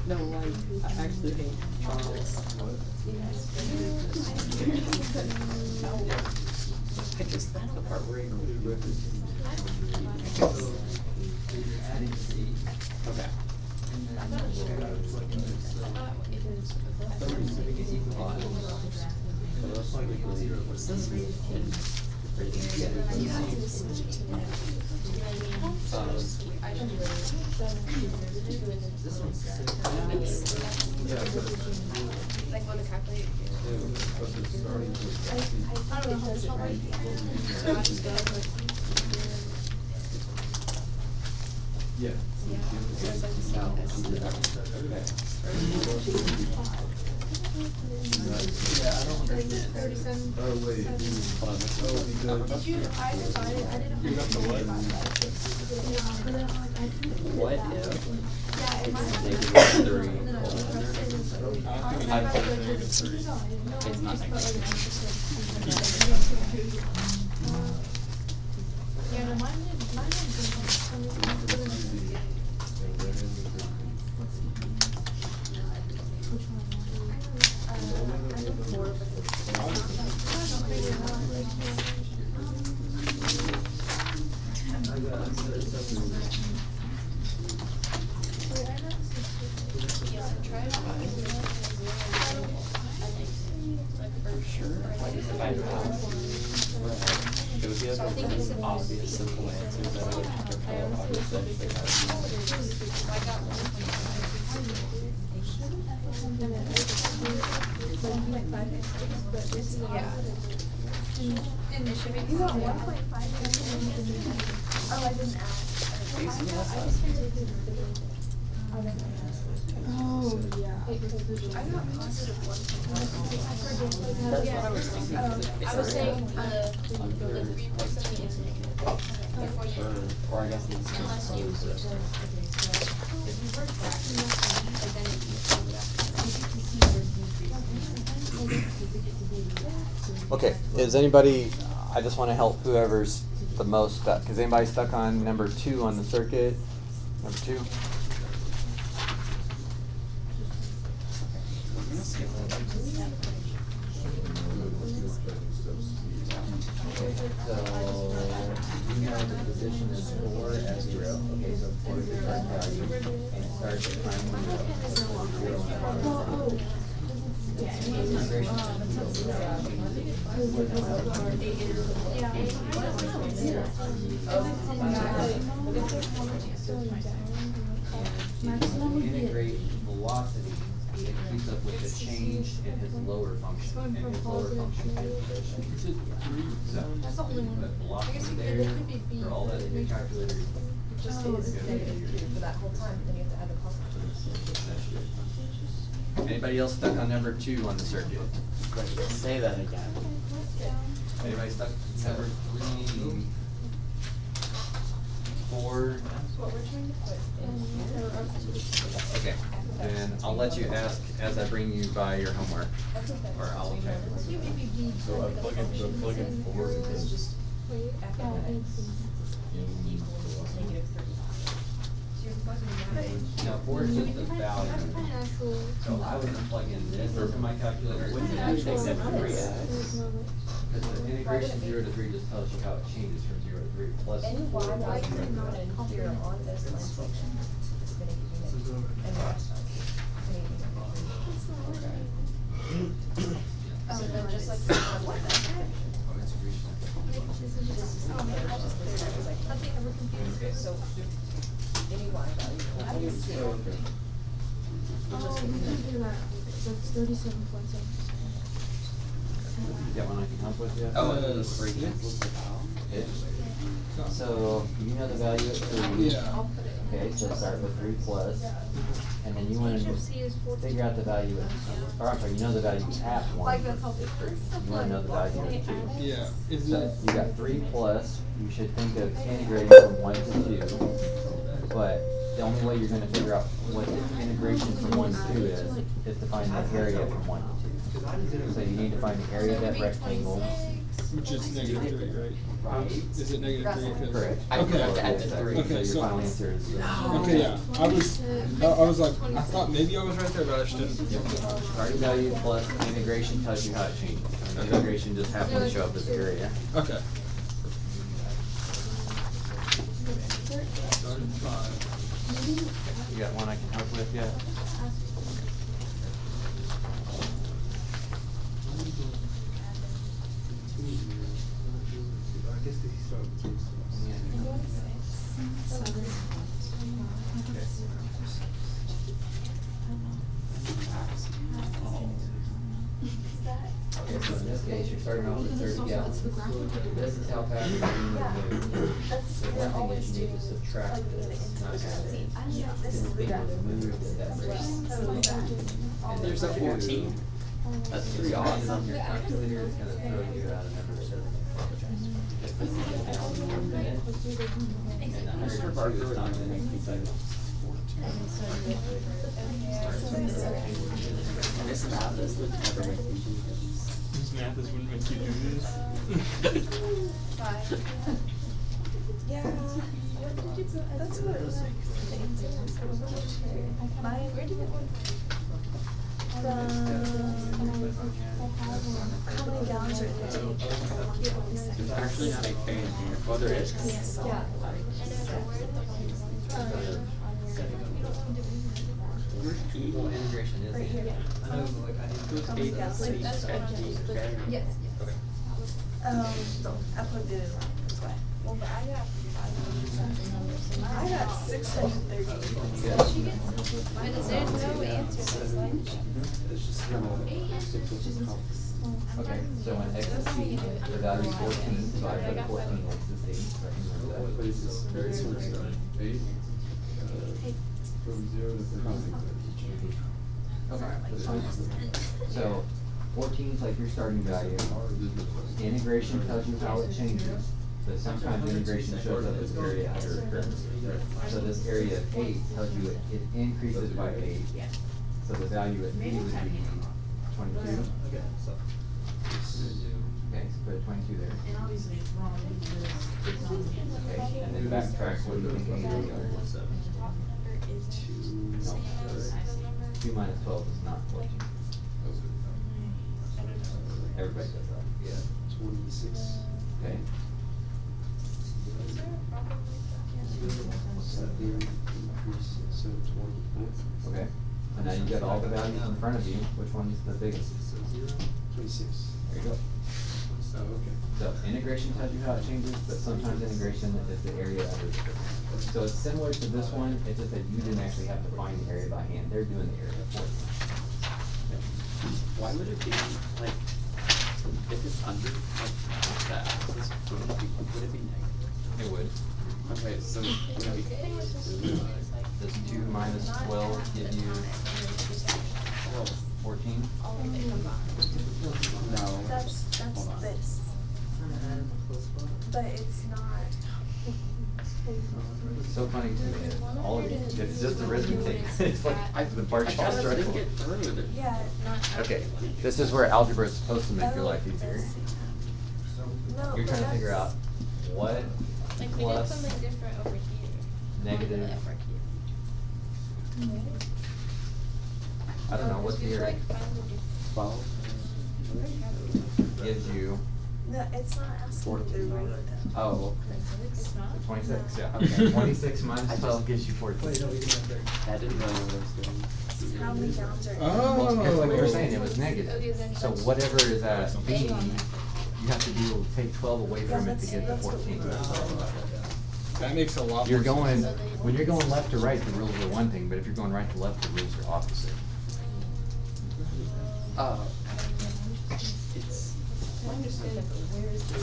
Speaker 1: No, like, I actually hate Charles. I just thought the part where he included Rivers. Okay. What's this?
Speaker 4: You have to switch it to that.
Speaker 5: Like on the calculator.
Speaker 4: I don't know how to write
Speaker 1: Yeah.
Speaker 6: Yeah, I don't understand.
Speaker 5: 37.
Speaker 6: Oh, wait.
Speaker 4: Did you, I divided, I didn't.
Speaker 6: You got the what?
Speaker 1: What if
Speaker 4: Yeah, it might have.
Speaker 1: negative 3
Speaker 6: I think it's -3.
Speaker 1: is not negative?
Speaker 4: Yeah, no, mine didn't Which one? I have 4, but it's
Speaker 1: It would be like an obvious, simple answer that I would have to follow obviously if they had.
Speaker 4: Yeah. You got 1.5. Oh, I didn't ask. Oh, yeah. I got positive 1.5.
Speaker 1: That's what I was thinking. 'Cause if
Speaker 5: I was
Speaker 1: it's
Speaker 5: saying
Speaker 1: already
Speaker 5: the 3 plus of the before you,
Speaker 1: or I guess it's
Speaker 5: unless you switch it. If you work back, like then you
Speaker 2: Okay, is anybody, I just want to help whoever's the most stuck. Is anybody stuck on number 2 on the circuit? Number 2? Okay, so you know the position is 4 as 0. Okay, so 4 is the correct value. And it starts at prime 1 integrate velocity, it keeps up with the change in his lower function, and his lower function is position. So,
Speaker 5: That's the only one.
Speaker 2: put velocity
Speaker 5: I guess you could-
Speaker 2: there,
Speaker 5: it could be B.
Speaker 2: for all that in your calculator.
Speaker 7: It just is -2 for that whole time, but then you have to add the positive.
Speaker 2: Anybody else stuck on number 2 on the circuit?
Speaker 1: say that again.
Speaker 2: Anybody stuck number 3, 4?
Speaker 7: What we're trying to put in here.
Speaker 2: Okay, and I'll let you ask as I bring you by your homework,
Speaker 7: That's okay.
Speaker 2: or I'll check.
Speaker 7: You maybe be.
Speaker 6: So I plug in four because-
Speaker 7: Just f of x equals -3. So you're plugging in.
Speaker 2: Now, 4 is just the value.
Speaker 5: actual.
Speaker 2: So I would plug in this into my calculator.
Speaker 1: Wouldn't it actually say 3x?
Speaker 2: Because the integration 0 to 3 just tells you how it changes from 0 to 3 plus.
Speaker 7: Any y value not in here on this line function is gonna give you -2. And the rest are anything over 3. So then just like the one that nothing ever confused. So any y value. I didn't see it.
Speaker 4: That's 37.7.
Speaker 2: You got one I can help with yet?
Speaker 1: Oh, the 3 cancels it out?
Speaker 2: So, you know the value at 3.
Speaker 6: Yeah.
Speaker 2: Okay, so start with 3 plus, and then you want to figure out the value at, or I'm sorry, you know the value at 1.
Speaker 5: Like that's how they
Speaker 2: You want to know the value at 2.
Speaker 6: Yeah. Is
Speaker 2: So
Speaker 6: it?
Speaker 2: you got 3 plus, you should think of integrating from 1 to 2. But the only way you're gonna figure out what the integration from 1 to 2 is to find the area from 1 to 2. So you need to find the area of that rectangle.
Speaker 6: Which is -3, right? Is it -3? 'Cause-
Speaker 2: Correct.
Speaker 1: I have
Speaker 6: Okay.
Speaker 1: to add the 3.
Speaker 6: Okay,
Speaker 2: So
Speaker 6: so-
Speaker 2: your final answer is.
Speaker 6: Okay, yeah. I was like, I thought maybe I was right there, but I just didn't.
Speaker 2: Starting value plus integration tells you how it changes. And integration just happens to show up as area.
Speaker 6: Okay. Started 5.
Speaker 2: You got one I can help with yet? Okay, so in this case, you're starting off with 30 gallons. This is how fast you're going to move. So one thing is you need to subtract this, not add it. This is the move at that rate. And
Speaker 1: There's a 14. That's pretty awesome.
Speaker 2: On your calculator, it's gonna throw you out a number of 7. If this is a pound per minute, and 102 is not gonna make me type.
Speaker 1: This math is would never make me do this.
Speaker 6: This math is what makes you do this.
Speaker 4: Yeah. That's what it was like. Where did it go? How many gallons are in the tank?
Speaker 1: There's actually not a fan here. Well, there is.
Speaker 4: Yes. Yeah.
Speaker 2: Well, integration is.
Speaker 4: Right here.
Speaker 1: Those 8, 6, 50, okay.
Speaker 7: Yes.
Speaker 2: Okay.
Speaker 4: I plugged it in wrong, that's why. Well, but I got 630.
Speaker 5: But is there no answer to this one?
Speaker 2: Okay, so when X is C, the value is 14, so I put 14 next to C, so I can remember
Speaker 6: What
Speaker 2: that.
Speaker 6: is this? Very sort of stuff. 8. From 0 to 13.
Speaker 2: Okay, so 14 is like your starting value. Integration tells you how it changes, but sometimes integration shows up as area under a curve. So this area of 8 tells you it increases by 8. So the value at B would be 22.
Speaker 6: Okay, so.
Speaker 2: Okay, so put 22 there.
Speaker 7: And obviously it's wrong because it's not.
Speaker 2: Okay, and then backtrack, what do you think 8 is?
Speaker 4: Top number is
Speaker 2: 2 minus 12 is not 14. Everybody does that.
Speaker 6: Yeah, 26.
Speaker 2: Okay,
Speaker 6: Increase, so 20.
Speaker 2: okay. And now you've got all the values in front of you. Which one's the biggest?
Speaker 6: 26.
Speaker 2: There you go.
Speaker 6: Oh, okay.
Speaker 2: So integration tells you how it changes, but sometimes integration is the area under the curve. So it's similar to this one, it's just that you didn't actually have to find the area by hand. They're doing the area for you.
Speaker 1: Why would it be like if it's under like that? Would it be negative?
Speaker 2: It would.
Speaker 1: Okay, so would it be
Speaker 2: Does 2 minus 12 give you 14?
Speaker 1: no?
Speaker 4: That's
Speaker 1: Hold on.
Speaker 4: this. But it's not.
Speaker 2: It's so funny to me. All of you, it's just arithmetic. It's like the bar
Speaker 1: I
Speaker 2: chart
Speaker 1: just didn't
Speaker 2: struggle.
Speaker 1: get through with it.
Speaker 4: Yeah, not.
Speaker 2: Okay, this is where algebra is supposed to make your life
Speaker 4: Oh,
Speaker 2: easier.
Speaker 4: No,
Speaker 2: You're
Speaker 4: but
Speaker 2: trying to figure out
Speaker 4: that's-
Speaker 2: what
Speaker 5: Like we did
Speaker 2: plus
Speaker 5: something different over here.
Speaker 2: negative, I don't know, what's the area?
Speaker 1: Well,
Speaker 2: Gives you
Speaker 4: No, it's not asking me to write it down.
Speaker 1: oh,
Speaker 5: It's not?
Speaker 2: 26, yeah.
Speaker 1: Okay.
Speaker 2: 26
Speaker 1: I
Speaker 2: minus
Speaker 1: just-
Speaker 2: 12 gives you 14.
Speaker 6: Wait, no, you can have there.
Speaker 1: I didn't know what I was doing.
Speaker 4: This is how many downs are.
Speaker 6: Oh.
Speaker 2: Well, it's like you were saying, it was
Speaker 5: Okay,
Speaker 2: negative.
Speaker 5: then
Speaker 2: So
Speaker 5: that's-
Speaker 2: whatever is at B,
Speaker 5: A
Speaker 2: you
Speaker 5: on that.
Speaker 2: have to do, take 12 away
Speaker 4: Yeah,
Speaker 2: from it to
Speaker 4: that's-
Speaker 2: get the
Speaker 4: that's what
Speaker 2: 14.
Speaker 6: That makes a lot
Speaker 2: You're
Speaker 6: more
Speaker 2: going,
Speaker 6: sense.
Speaker 2: when you're going left to right, the rules are one thing, but if you're going right to left, the rules are opposite.
Speaker 1: It's
Speaker 7: I understand that, but where is this?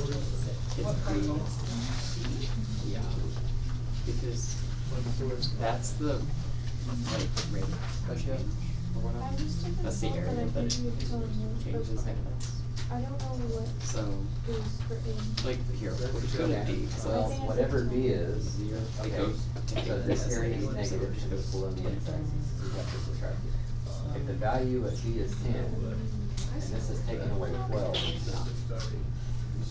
Speaker 1: yeah, because that's the like rate ratio or whatever. That's the area that it changes.
Speaker 4: I don't know what
Speaker 1: So
Speaker 4: is for in.
Speaker 1: like here, we'll just go to D. So
Speaker 2: Well,
Speaker 1: that's
Speaker 2: whatever B is,
Speaker 1: zero. It
Speaker 2: okay,
Speaker 1: goes.
Speaker 2: so this area is negative, it goes below the x-axis, you have to subtract it. If the value at B is 10, and this is taking away 12,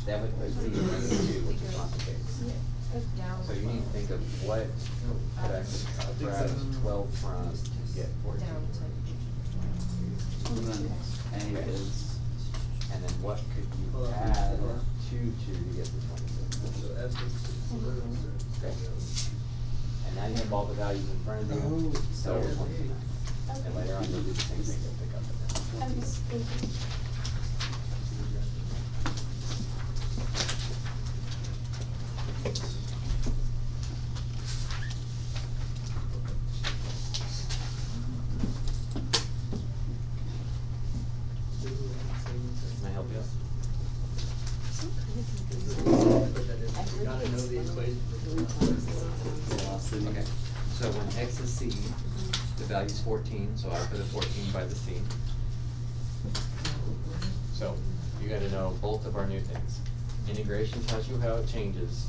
Speaker 2: that would put C in -2, which is not the case. So you need to think of what could I subtract 12 from to get 14?
Speaker 1: And then A is.
Speaker 2: And then what could you add 2 to get the 26? Okay. And now you have all the values in front of you, so it's 29. And later on you'll do the same thing to pick up the net. Can I help you?
Speaker 6: Gotta know the equation.
Speaker 2: Okay, so when x is c, the value's 14, so I put a 14 by the c. So, you gotta know both of our new things. Integration tells you how it changes,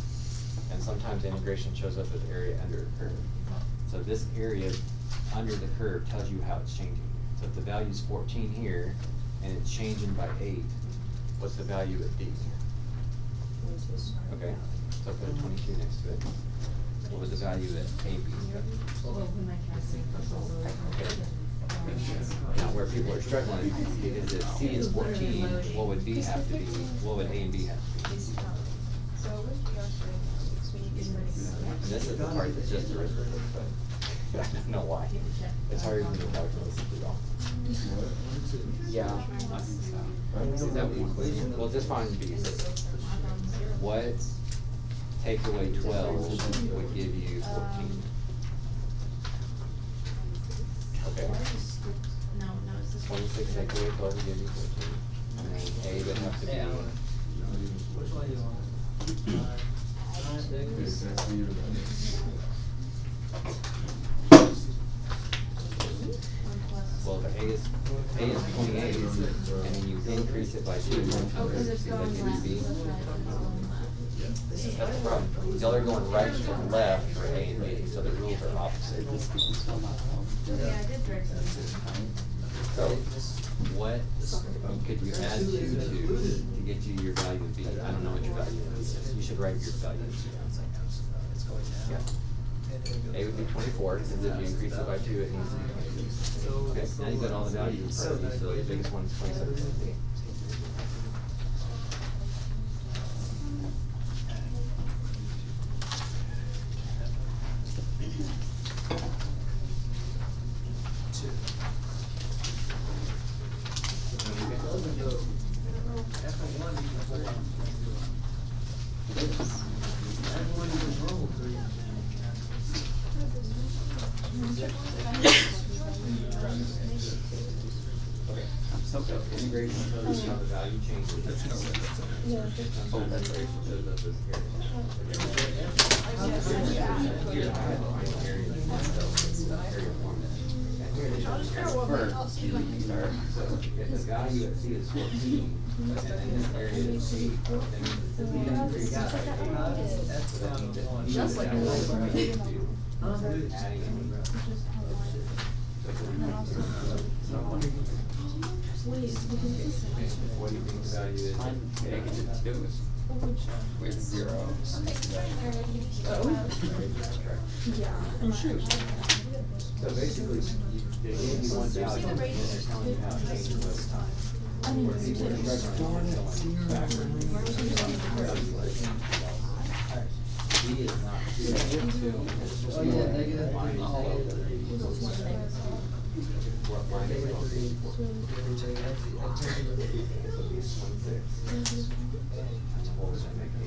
Speaker 2: and sometimes integration shows up as area under a curve. So this area under the curve tells you how it's changing. So if the value's 14 here, and it's changing by 8, what's the value at D? Okay, so put a 22 next to it. What was the value at AB? Okay. Now, where people are struggling, because if C is 14, what would B have to be? What would A and B have to be? And this is the part that's just arithmetic, but I don't know why. It's harder than the calculus to do all.
Speaker 1: Yeah, I think so.
Speaker 2: Is that one? Well, just find B's. What take away 12 would give you 14? Okay. 26 take away 12 would give you 14. And then A would have to be.
Speaker 6: Which one you want?
Speaker 2: Well, if A is 28, and then you increase it by 2, is that gonna be B? That's the problem. Y'all are going right to left for A and B, so the rules are opposite.
Speaker 1: This can still not help.
Speaker 2: So, what could you add 2 to get you your value of B? I don't know what your value is. You should write your value of B. Yeah. A would be 24, because if you increase it by 2, it needs to be 26. Okay, now you've got all the values in front of you, so the biggest one is 27.
Speaker 1: I'm so good.
Speaker 2: Integration shows how the value changes.
Speaker 1: Oh, that's right.
Speaker 2: So if the value at C is 14, and then this area is 8, that means that the increase by 8. So that means that B is actually adding in. What do you think the value is?
Speaker 1: I'm negative 2 with 0.
Speaker 2: Oh, shoot. So basically, they gave you one value, and they're telling you how it changes over time. Where people are struggling going backwards. B is not 2. It's just minus 12. What minus 12 is 14. So B is 26. And what was that make B?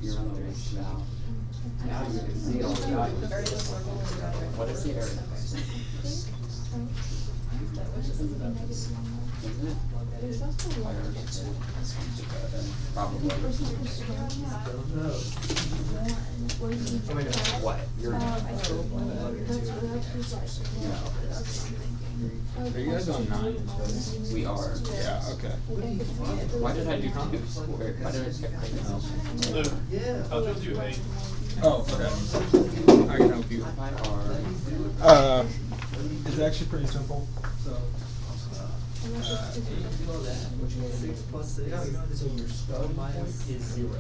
Speaker 1: You're on the way now.
Speaker 2: Now you can see all the values.
Speaker 1: What is the area? Isn't it? Probably. What? You're
Speaker 6: Are you guys on 9?
Speaker 1: We are.
Speaker 6: Yeah, okay.
Speaker 1: Why did I do 2 squared? Why did I pick right now?
Speaker 6: Yeah.
Speaker 8: I'll just do 8.
Speaker 6: Oh, okay. I can help you.
Speaker 1: Why are
Speaker 6: It's actually pretty simple. So,
Speaker 9: 6 plus 6. So your start minus is 0.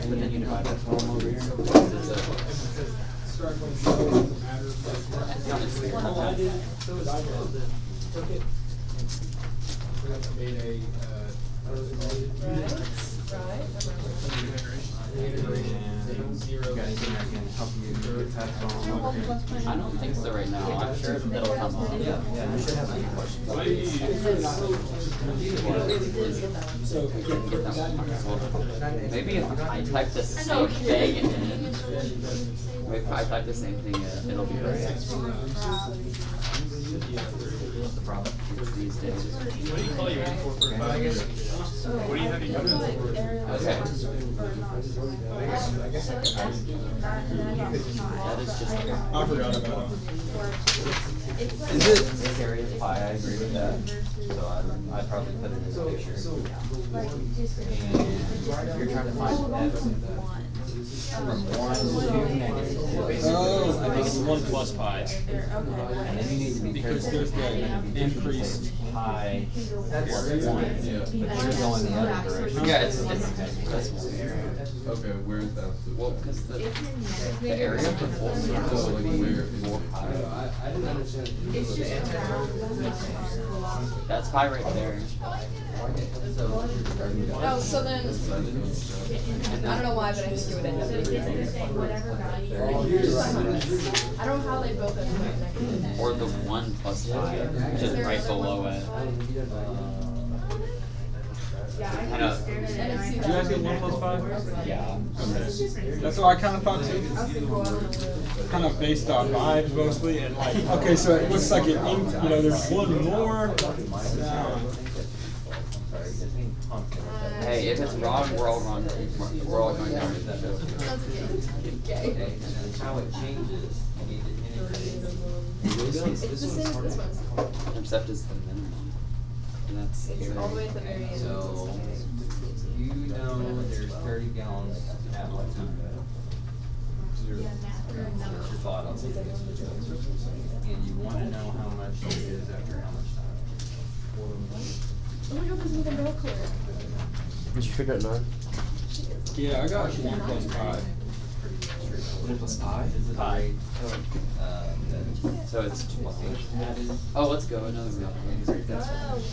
Speaker 1: but then you divide that 12 over here.
Speaker 6: start from 0 doesn't matter.
Speaker 9: Oh, I did. So it's 12 then. Okay.
Speaker 6: We have made a,
Speaker 2: You got anything I can help you get past all over here?
Speaker 1: I don't think so right now. I'm sure it'll come on.
Speaker 2: Yeah, you should have a few questions.
Speaker 6: So,
Speaker 1: Get that one. Maybe if I type the same thing in, maybe if I type the same thing in, it'll be right.
Speaker 2: What's the problem?
Speaker 1: It's these days.
Speaker 8: What do you call your What do you have you done?
Speaker 1: Okay.
Speaker 2: That
Speaker 1: is just.
Speaker 6: I forgot about it.
Speaker 2: This area is pi, I agree with that. So I'd probably put it in the picture. And you're trying to find f from 1 to negative 2.
Speaker 6: Oh,
Speaker 8: I think it's 1 plus pi.
Speaker 2: And then you need to be
Speaker 6: Because
Speaker 2: careful.
Speaker 6: there's the increased.
Speaker 2: Pi plus 1, but you're going the other direction.
Speaker 1: Yeah, it's that's
Speaker 8: Okay, where's that?
Speaker 1: well, because the area of the full circle would be 4 pi.
Speaker 9: I didn't understand.
Speaker 4: It's just around.
Speaker 1: That's pi right there.
Speaker 7: Oh, so then, I don't know why, but I think it would end up being I don't know how they both end up right next to each
Speaker 1: Or the 1 plus pi, just right below it. I know.
Speaker 6: Did you guys get 1 plus 5?
Speaker 1: Yeah.
Speaker 6: Okay. That's what I kind of thought too. Kind of based on vibes mostly, and like, okay, so it looks like there's one more.
Speaker 1: Hey, if it's wrong, we're all wrong. We're all going down.
Speaker 2: How it changes.
Speaker 7: It's the same as this one.
Speaker 1: Intercept is the minimum. And that's
Speaker 7: It's
Speaker 1: scary.
Speaker 7: all the way at the very end.
Speaker 2: So, you know there's 30 gallons at one time. That's your bottom. And you want to know how much it is after how much time.
Speaker 7: Oh my god, there's another milk cooler.
Speaker 8: Did you figure out 9?
Speaker 6: Yeah, I got 1 plus 5.
Speaker 8: 1 plus pi?
Speaker 2: Pi.
Speaker 1: So it's 12. Oh, let's go. Another real quick.
Speaker 2: How much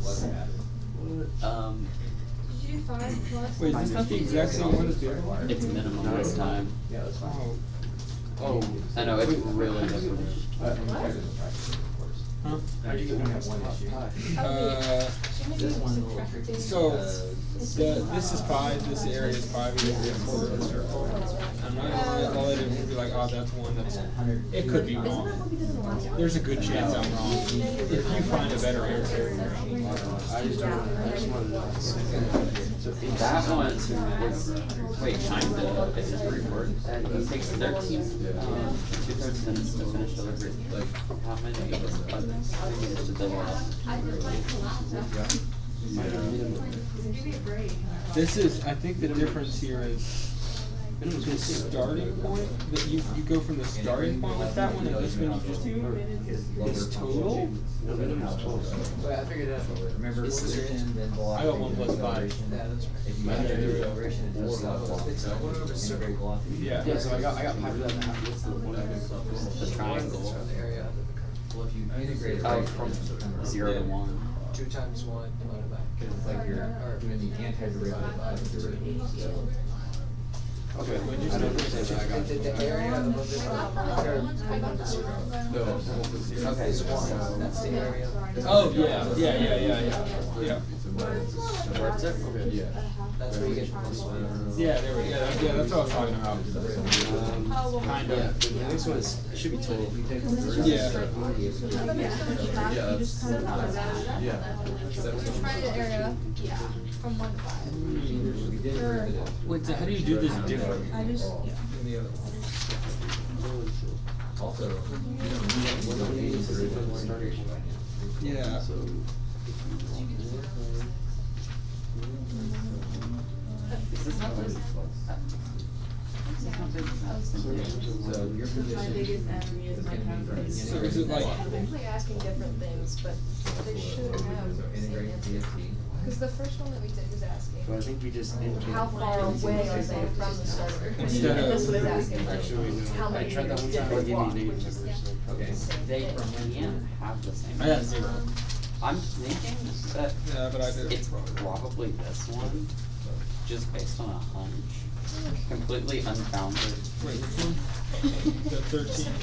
Speaker 2: was added.
Speaker 7: Did you do 5 plus?
Speaker 6: Wait, is this not the exact same one as the other one?
Speaker 1: It's minimum this time.
Speaker 2: Yeah, that's fine.
Speaker 6: Oh.
Speaker 1: I know, it's really different.
Speaker 6: Huh?
Speaker 2: You only have one issue.
Speaker 6: This one so this is 5, this area is 5, you can get a quarter of a circle. I'm not gonna all it is be like, oh, that's one that's it could be wrong. There's a good chance I'm wrong. If you find a better answer.
Speaker 8: I just wanted to know.
Speaker 1: That one, wait, time to, it's just report. And it takes 13, 2/3 minutes to finish delivery. Like, how many minutes to double up?
Speaker 6: This is, I think the difference here is the starting point, that you go from the starting point with that one, and this one you just do is total.
Speaker 2: But I figured out. Remember, position, then velocity.
Speaker 6: I got 1 plus 5.
Speaker 2: If you measure the acceleration, it does integrate velocity.
Speaker 6: Yeah.
Speaker 8: Yeah, so I got pi for that. What's the one?
Speaker 1: The triangle.
Speaker 2: Well, if you integrate it
Speaker 1: Oh,
Speaker 2: right
Speaker 1: from
Speaker 2: from
Speaker 1: 0 to 1.
Speaker 9: 2 times 1 divided by.
Speaker 2: because it's like you're doing the antiderivative of derivative. So.
Speaker 8: Okay, I don't understand, but I got it.
Speaker 9: The area above the
Speaker 1: Okay,
Speaker 9: is 1, that's the area.
Speaker 6: Oh, yeah.
Speaker 1: Where's it?
Speaker 8: Okay, yeah.
Speaker 9: That's where you get the plus 1.
Speaker 6: Yeah, there we go. Yeah, that's what I was talking about. Kind
Speaker 8: Yeah,
Speaker 6: of.
Speaker 8: the next one is, it should be total.
Speaker 6: Yeah.
Speaker 8: Yeah.
Speaker 5: Find an area from 1 to 5.
Speaker 6: Wait, so how do you do this different
Speaker 5: I just,
Speaker 6: than the other one?
Speaker 2: Also, you don't need any derivative.
Speaker 6: Yeah.
Speaker 1: Is this not big?
Speaker 2: So your position is gonna be from
Speaker 6: So is it like-
Speaker 7: Typically asking different things, but they should have.
Speaker 2: So integrate DFT.
Speaker 7: Because the first one that we did was asking,
Speaker 8: So I think we just indicated.
Speaker 7: how far away are they from the starter?
Speaker 6: Instead of-
Speaker 7: This one is asking,
Speaker 8: Actually, no.
Speaker 7: how
Speaker 8: I
Speaker 7: many
Speaker 8: tried that one
Speaker 7: meters
Speaker 8: time,
Speaker 7: did
Speaker 8: I
Speaker 7: they
Speaker 8: gave
Speaker 7: walk?
Speaker 8: me names numbers.
Speaker 2: Okay.
Speaker 1: They can have the same.
Speaker 6: I got 0.
Speaker 1: I'm thinking that
Speaker 6: Yeah, but I did.
Speaker 1: it's probably this one, just based on a hunch. Completely unfounded.
Speaker 6: Wait, which one? The 13.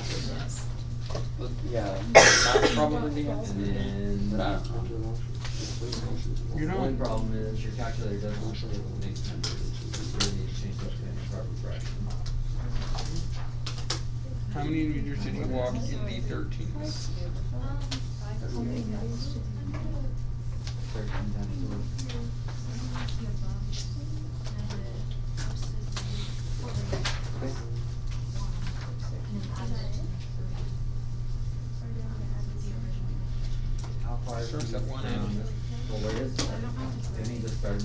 Speaker 1: But yeah, that's probably the answer.
Speaker 2: And
Speaker 1: But I
Speaker 2: then
Speaker 1: don't know.
Speaker 6: You're not-
Speaker 2: one problem is your calculator doesn't make numbers. You really need to change that to an improper fraction.
Speaker 6: How many meters did you walk in the 13?
Speaker 2: 13 times 4. How far is
Speaker 6: Starts
Speaker 2: it
Speaker 6: at one
Speaker 2: from-
Speaker 6: end.
Speaker 2: Well, where is it? Didn't he just start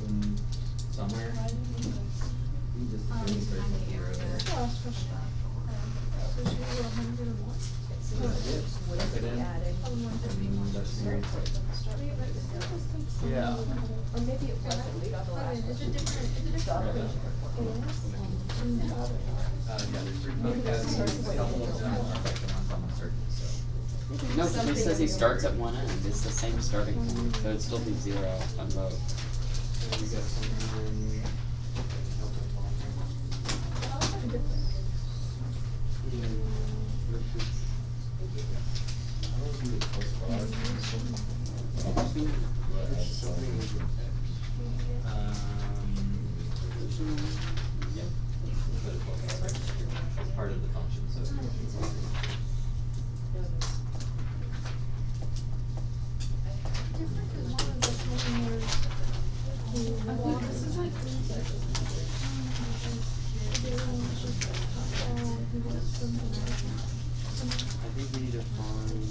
Speaker 2: somewhere? He just didn't start somewhere. Type it in. And that's the grade.
Speaker 1: Yeah.
Speaker 7: Or maybe it was, we got the last one.
Speaker 2: Yeah, there's 3 podcasts, a couple of them are affected on common circuits, so.
Speaker 1: No, because he says he starts at one end. It's the same starting point, so it'd still be 0 on both.
Speaker 2: We got someone.
Speaker 10: Yep. It's part of the function, so.
Speaker 1: I think we need to find.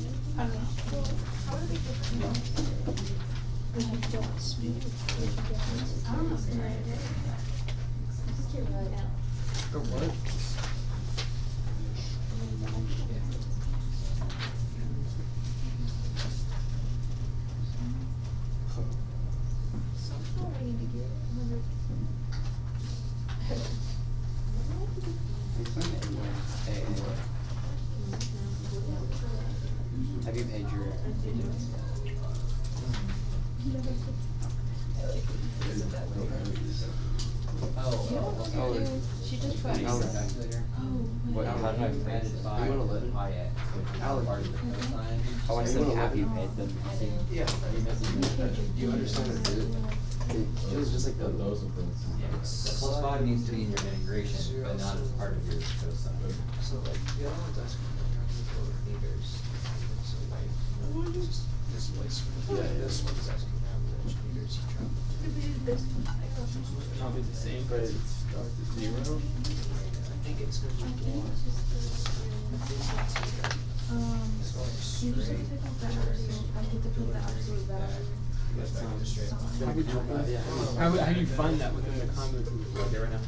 Speaker 6: Or what?
Speaker 1: Have you paid your agents?
Speaker 5: She just put.
Speaker 1: What, how did I phrase it?
Speaker 10: Identify
Speaker 1: You wanna let
Speaker 10: the pi x, which is part of the cosine.
Speaker 1: Oh, I said, have you paid them?
Speaker 10: Yeah.
Speaker 8: Do you understand what it is?
Speaker 1: It was just like the.
Speaker 8: Those of those.
Speaker 10: The plus 5 needs to be in your integration, but not as part of your cosine.
Speaker 9: So like, the other one's asking for meters. So like, this place, yeah, this one is asking how much meters you travel.
Speaker 6: Probably the same, but it starts at 0.
Speaker 9: I think it's gonna be more. It's going straight. That's not the straight line.
Speaker 6: How would you, how do you find that within the conduits of the right now?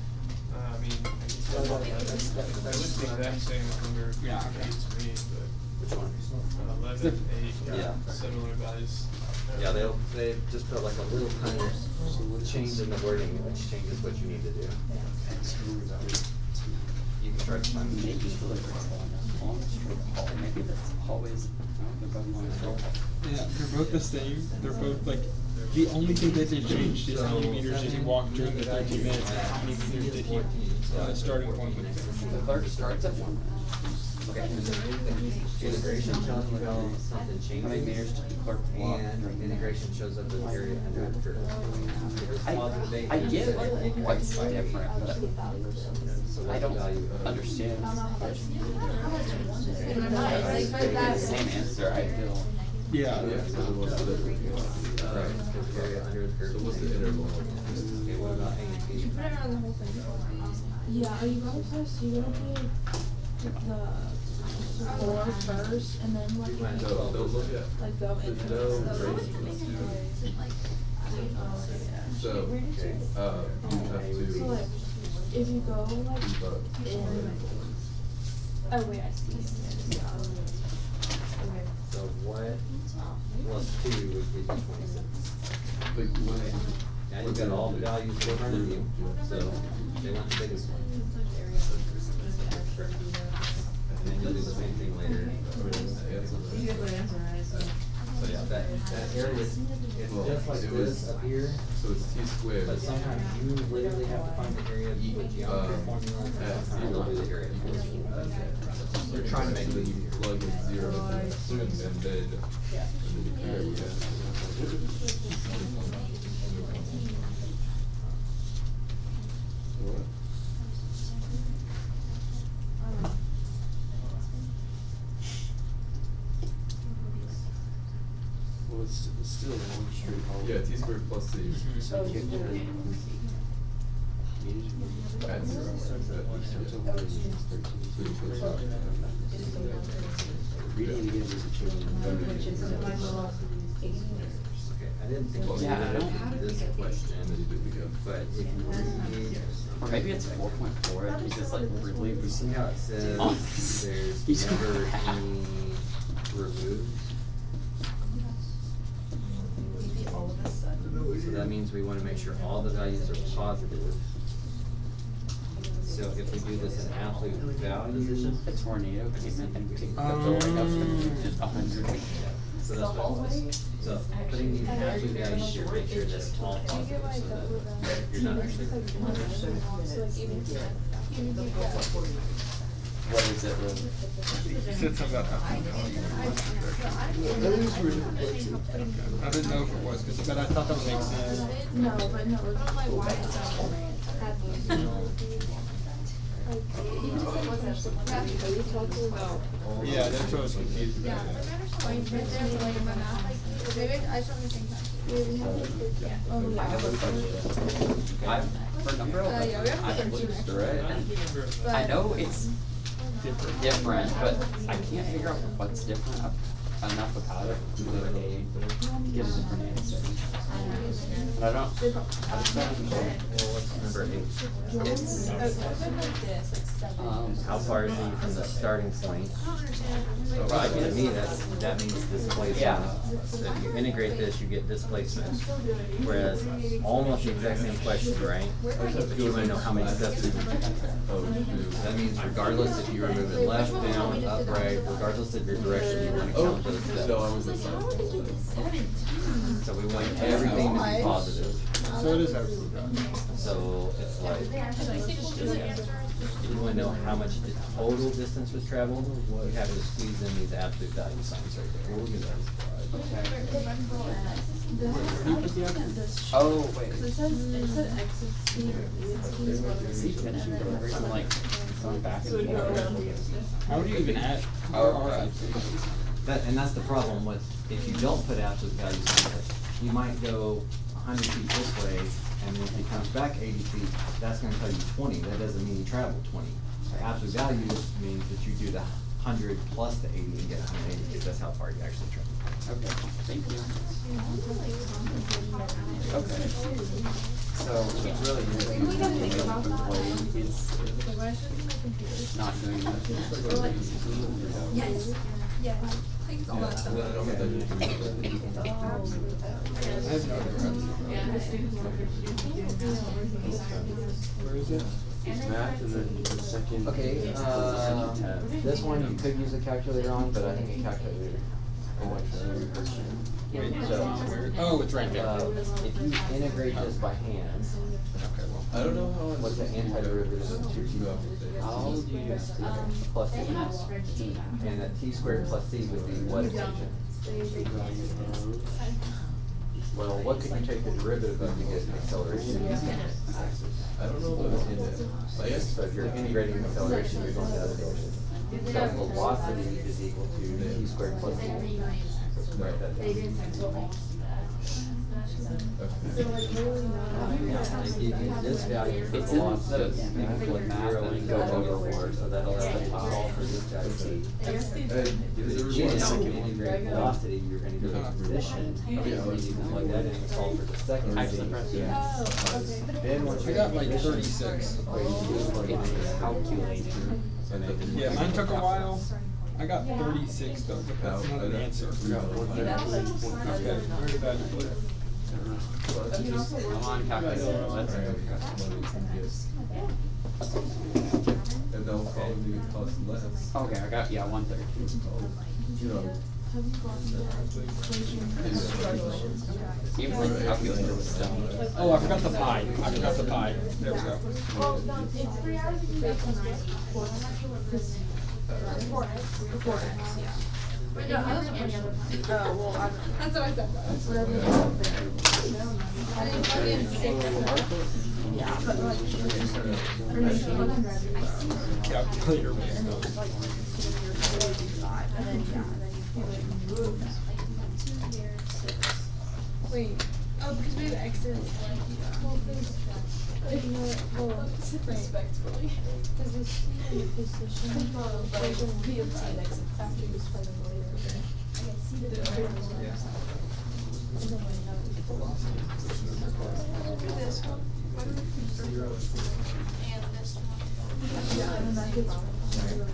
Speaker 8: I mean, that looks the exact same under
Speaker 6: Yeah, okay.
Speaker 8: to me, but.
Speaker 1: Which one?
Speaker 8: 11, 8,
Speaker 10: Yeah.
Speaker 8: similar values.
Speaker 10: Yeah, they just put like a little tiny change in the wording, which changes what you need to do. You can try to find the
Speaker 1: Maybe
Speaker 10: changes.
Speaker 1: the long straight hall, maybe the hallways, no, they're both long straight hall.
Speaker 6: Yeah, they're both the same. They're both like, the only thing that they changed is how many meters did he walk during the 13 minutes, and how many meters did he, starting point with.
Speaker 1: The clerk starts at 1.
Speaker 10: Okay. Integration tells you how something
Speaker 1: How many meters
Speaker 10: changes,
Speaker 1: did the clerk walk?
Speaker 10: and integration shows up the area under the curve.
Speaker 1: I get it, what's different, but
Speaker 10: So
Speaker 1: I
Speaker 10: what's the
Speaker 1: don't
Speaker 10: value of?
Speaker 1: understand.
Speaker 5: That-
Speaker 1: Same answer, I feel.
Speaker 6: Yeah.
Speaker 10: Right, the area under the curve.
Speaker 8: So what's the interval?
Speaker 10: Okay, what about A and B?
Speaker 5: Put it around the whole thing.
Speaker 11: Yeah, are you gonna post, you gonna do the floor first and then like,
Speaker 8: So they'll look at,
Speaker 11: like the
Speaker 8: there's no raisins. So, you have
Speaker 11: So like, if you go like
Speaker 8: to keep up.
Speaker 11: in, oh wait, I see. Okay.
Speaker 10: So what plus 2 would give you 26?
Speaker 8: But when.
Speaker 10: Now you've got all the values in front of you, so they want the biggest one. And then you'll do the same thing later. So yeah, that area, it's just like this up here,
Speaker 8: So it's t squared.
Speaker 10: but sometimes you literally have to find the area with geometry formula, and sometimes you'll do the area.
Speaker 8: You're trying to make it easier. Plug in 0 and then
Speaker 1: Well, it's still a long straight hall.
Speaker 8: yeah, t squared plus c.
Speaker 1: So you get
Speaker 8: At 0.
Speaker 1: Reading again is a challenge.
Speaker 10: Okay, I didn't think we
Speaker 1: Yeah, I don't-
Speaker 10: did this question, but if you read,
Speaker 1: Or maybe it's 4.4, it's just like really.
Speaker 10: you see how it says
Speaker 1: Oh.
Speaker 10: there's never any removed? So that means we wanna make sure all the values are positive. So So if we do this in absolute value,
Speaker 1: A tornado came in and picked up the light up to just 100 feet.
Speaker 10: so that's what it was. So putting these absolute values here, make sure that's all
Speaker 11: Do you get
Speaker 10: positive,
Speaker 11: like
Speaker 10: so
Speaker 11: that with
Speaker 10: that you're not actually.
Speaker 11: so like even if you
Speaker 1: What is it, Lou?
Speaker 6: Said something about that.
Speaker 8: That is really good.
Speaker 6: I didn't know if it was, but I thought that would make sense.
Speaker 11: no, but no, it's not like why it's had
Speaker 6: Yeah, that's what I was confused about.
Speaker 1: I have a question. For number 11, I looked through it and I know it's different, but I can't figure out what's different enough about it to give a different answer. And I just don't understand.
Speaker 10: Well, what's number 8?
Speaker 1: It's,
Speaker 10: How far is he from the starting point? Well, to me, that means displacement.
Speaker 1: Yeah.
Speaker 10: So if you integrate this, you get displacement. Whereas, almost the exact same question, right? But you wanna know how many steps it
Speaker 2: That means regardless if you remove it left, down, up, right, regardless of your direction, you wanna count those steps.
Speaker 8: So I was like,
Speaker 10: So we want everything to be positive.
Speaker 6: So it is absolute value.
Speaker 10: So it's like, you wanna know how much the total distance was traveled, you have to squeeze in these absolute value signs right there. We'll get
Speaker 1: oh, wait.
Speaker 11: it said exit speed.
Speaker 1: Is he finishing deliveries and like going back and forth?
Speaker 6: How do you even add?
Speaker 1: Oh, okay.
Speaker 2: And that's the problem with, if you don't put absolute values on it, you might go 100 feet this way, and then if he comes back 80 feet, that's gonna tell you 20, that doesn't mean you traveled 20. Absolute values means that you do the 100 plus the 80 and get 180, because that's how far you actually travel.
Speaker 1: Okay, thank you. Okay. So it's really good. Employee is not doing much.
Speaker 11: Yes. Yes.
Speaker 6: Where is it?
Speaker 8: it's math and then the second.
Speaker 2: Okay, this one you could use a calculator on, but I think a calculator.
Speaker 6: Wait,
Speaker 2: So,
Speaker 6: oh, it's right there.
Speaker 2: if you integrate this by hand,
Speaker 8: I don't know how.
Speaker 2: what's the antiderivative of 2t?
Speaker 1: I'll use
Speaker 2: Plus c. And that t squared plus c would be what equation? Well, what could you take the derivative of to get an acceleration?
Speaker 8: I don't know what's in it.
Speaker 2: So if you're integrating the acceleration, you're going the other direction. So velocity is equal to t squared plus c. So write that down. Now, they give you this value for
Speaker 1: It's in
Speaker 2: velocity,
Speaker 1: the
Speaker 2: you can put
Speaker 1: math
Speaker 2: 0
Speaker 1: and
Speaker 2: and
Speaker 1: go
Speaker 2: go
Speaker 1: over
Speaker 2: over, so that'll allow you to solve for this value. Do it
Speaker 8: Is
Speaker 2: again,
Speaker 8: there
Speaker 2: now when you integrate velocity, you're gonna go to position, and you can plug that in and solve for the second.
Speaker 1: I just pressed yes.
Speaker 2: Then once
Speaker 6: I
Speaker 2: you
Speaker 6: got like 36.
Speaker 1: It's calculating.
Speaker 6: Yeah, mine took a while. I got 36 though, but that's not an answer. Okay, where did that put it?
Speaker 1: I'm on calculator. Let's
Speaker 8: And they'll probably cost less.
Speaker 1: Okay, I got 130.
Speaker 8: You know.
Speaker 1: Even the calculator was dumb.
Speaker 6: Oh, I forgot the pi. I forgot the pi. There we go.
Speaker 11: Well, no, it's 3 hours if you make it 4x, yeah. But no, I wasn't any other time. Oh, well, I don't know. That's what I said. Whatever you want there. I think plug in 6. Yeah, but like, or maybe 100.
Speaker 6: Calculator man.
Speaker 11: And then just like, and then, yeah, and then you move that. Wait, oh, because we have extra, well, there's, like, no, well, respectfully. Does this see the position? Like, when we obtain exit after you play them later. I see the difference. And then when no. This one. And this one. Yeah, and then that gets.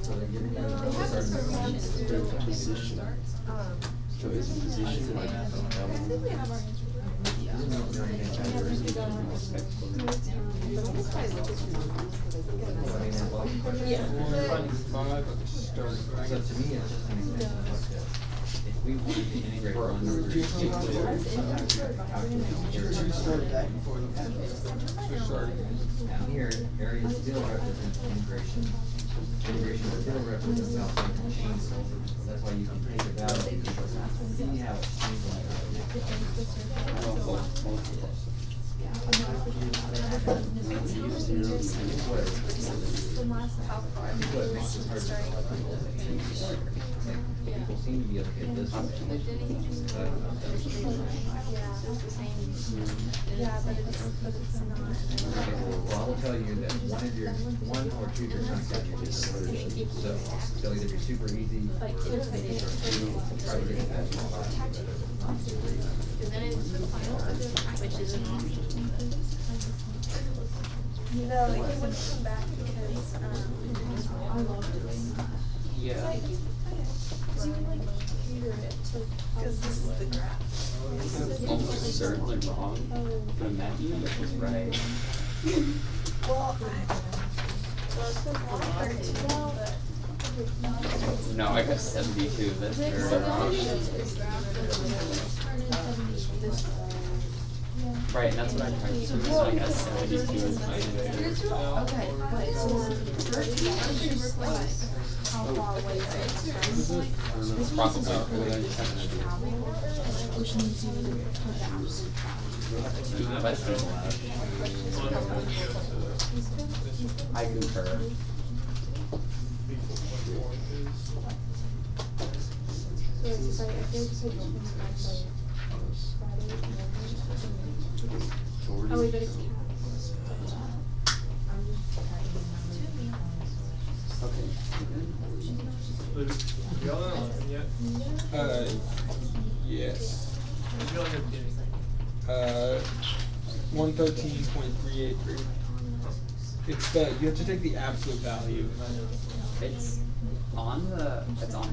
Speaker 11: They have this for one
Speaker 8: Position. So is position like?
Speaker 11: I think we have our answers right. Yeah.
Speaker 10: So to me, it's just an extension of this. If we wanted to integrate one, we would just
Speaker 6: You started that before the.
Speaker 10: down here, area still represents integration. Integration still represents outside the chain. So that's why you can take a value, you can see how it's changing. People seem to be able to get this one. Well, I will tell you that one or two of your concepts is a solution. So either be super easy or try to get it back.
Speaker 4: No, it wouldn't come back because,
Speaker 1: Yeah.
Speaker 4: because this is the graph.
Speaker 1: It's almost certainly wrong, but imagine if it was right.
Speaker 4: Well, it's been longer too, but.
Speaker 1: No, I got 72, that's very wrong. Right, and that's what I'm trying to do, so I got 72 as my answer.
Speaker 7: Okay, but so first how far away is it?
Speaker 1: Probably, but I just haven't
Speaker 7: Which means you need to put the absolute
Speaker 1: Two questions. I concur.
Speaker 11: Oh, wait, but it's.
Speaker 1: Okay.
Speaker 6: Y'all not open yet? Yes. 113.383. It's you have to take the absolute value.
Speaker 1: It's on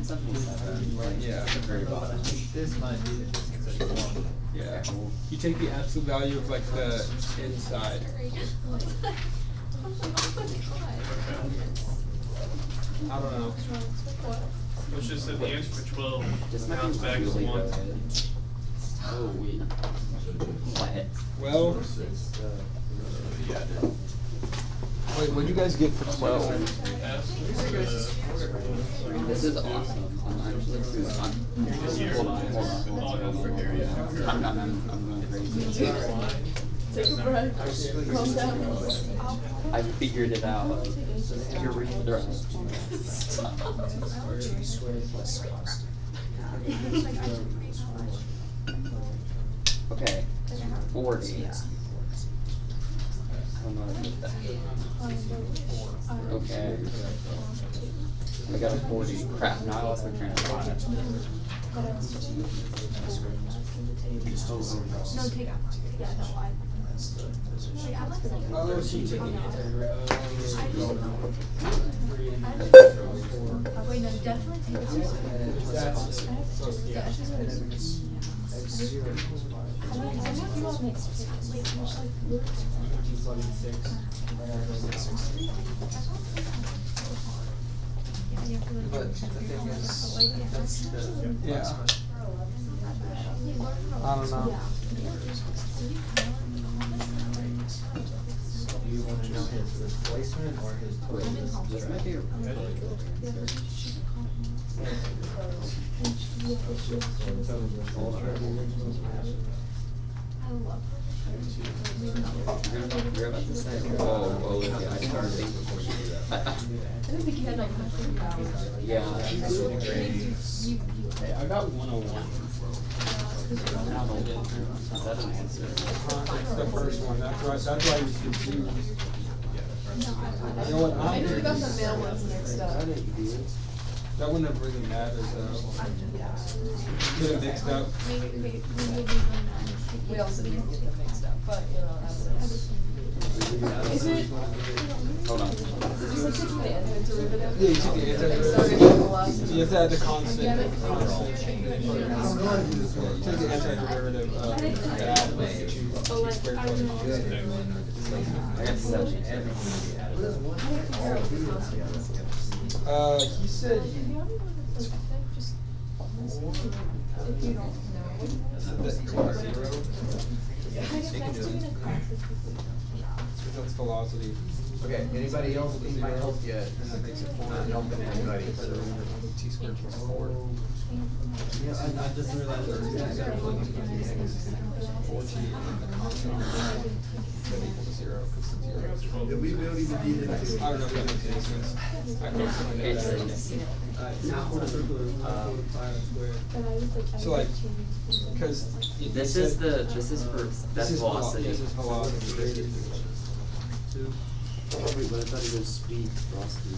Speaker 1: 77, like,
Speaker 6: Yeah.
Speaker 1: at the very bottom.
Speaker 8: This might be the distance that you want.
Speaker 6: Yeah. You take the absolute value of like the inside. I don't know.
Speaker 12: It's just that the answer for 12
Speaker 1: This might
Speaker 12: comes
Speaker 1: be
Speaker 12: back as
Speaker 1: really
Speaker 12: 1.
Speaker 1: good. Oh, wait. What?
Speaker 6: Well, wait, what'd you guys get for 12?
Speaker 1: This is awesome. I'm actually hold on. I'm going crazy.
Speaker 11: Take a breath. Calm down.
Speaker 1: I figured it out. You're reading the
Speaker 9: G squared plus constant.
Speaker 1: Okay. 40. I don't know how to get that. Okay. I got a 40. Crap, now I lost my train of thought.
Speaker 11: No, take out. Yeah, no, I.
Speaker 9: That's the position.
Speaker 6: Oh, so you take the
Speaker 11: Wait, no, definitely take out. Yeah, she's gonna.
Speaker 9: X0 equals
Speaker 11: I mean, I think you all make
Speaker 9: But the thing is, that's the
Speaker 6: Yeah.
Speaker 9: last question.
Speaker 6: I don't know.
Speaker 10: Do you want to know his displacement or his total distance?
Speaker 1: This might be a You're about to say, oh, okay, I started thinking before you do that.
Speaker 11: I don't think you had like much of
Speaker 1: Yeah.
Speaker 6: Hey, I got 101.
Speaker 1: Is that an answer?
Speaker 6: It's the first one. That's why I was confused. You know what?
Speaker 11: I know we got the male ones mixed up.
Speaker 6: That wouldn't have really mattered though. Could have mixed up.
Speaker 7: We also didn't get them mixed up, but you know,
Speaker 11: Is it?
Speaker 1: Hold on.
Speaker 11: Is it taking the antiderivative?
Speaker 6: Yeah, you took the
Speaker 11: Sorry,
Speaker 6: antiderivative. You have to add the constant. You take the antiderivative of that. squared foot on
Speaker 10: Good.
Speaker 6: it.
Speaker 2: I got 72.
Speaker 6: He said
Speaker 11: If you don't know.
Speaker 6: that's velocity.
Speaker 10: Okay, anybody else need my help yet?
Speaker 6: And that makes it 4.
Speaker 10: Not helping anybody.
Speaker 6: T squared plus 4.
Speaker 8: Yeah, I just realized that.
Speaker 6: 14 and the constant that equals 0 because 0 is
Speaker 8: Did we build even do that?
Speaker 6: I don't know if that makes any sense. I don't really know that.
Speaker 8: Alright, now quarter circle is 1.5 squared.
Speaker 6: So like, because
Speaker 1: This is the, this is for, that's velocity.
Speaker 6: This is velocity.
Speaker 8: Two.
Speaker 9: Wait, but I thought it was speed, velocity.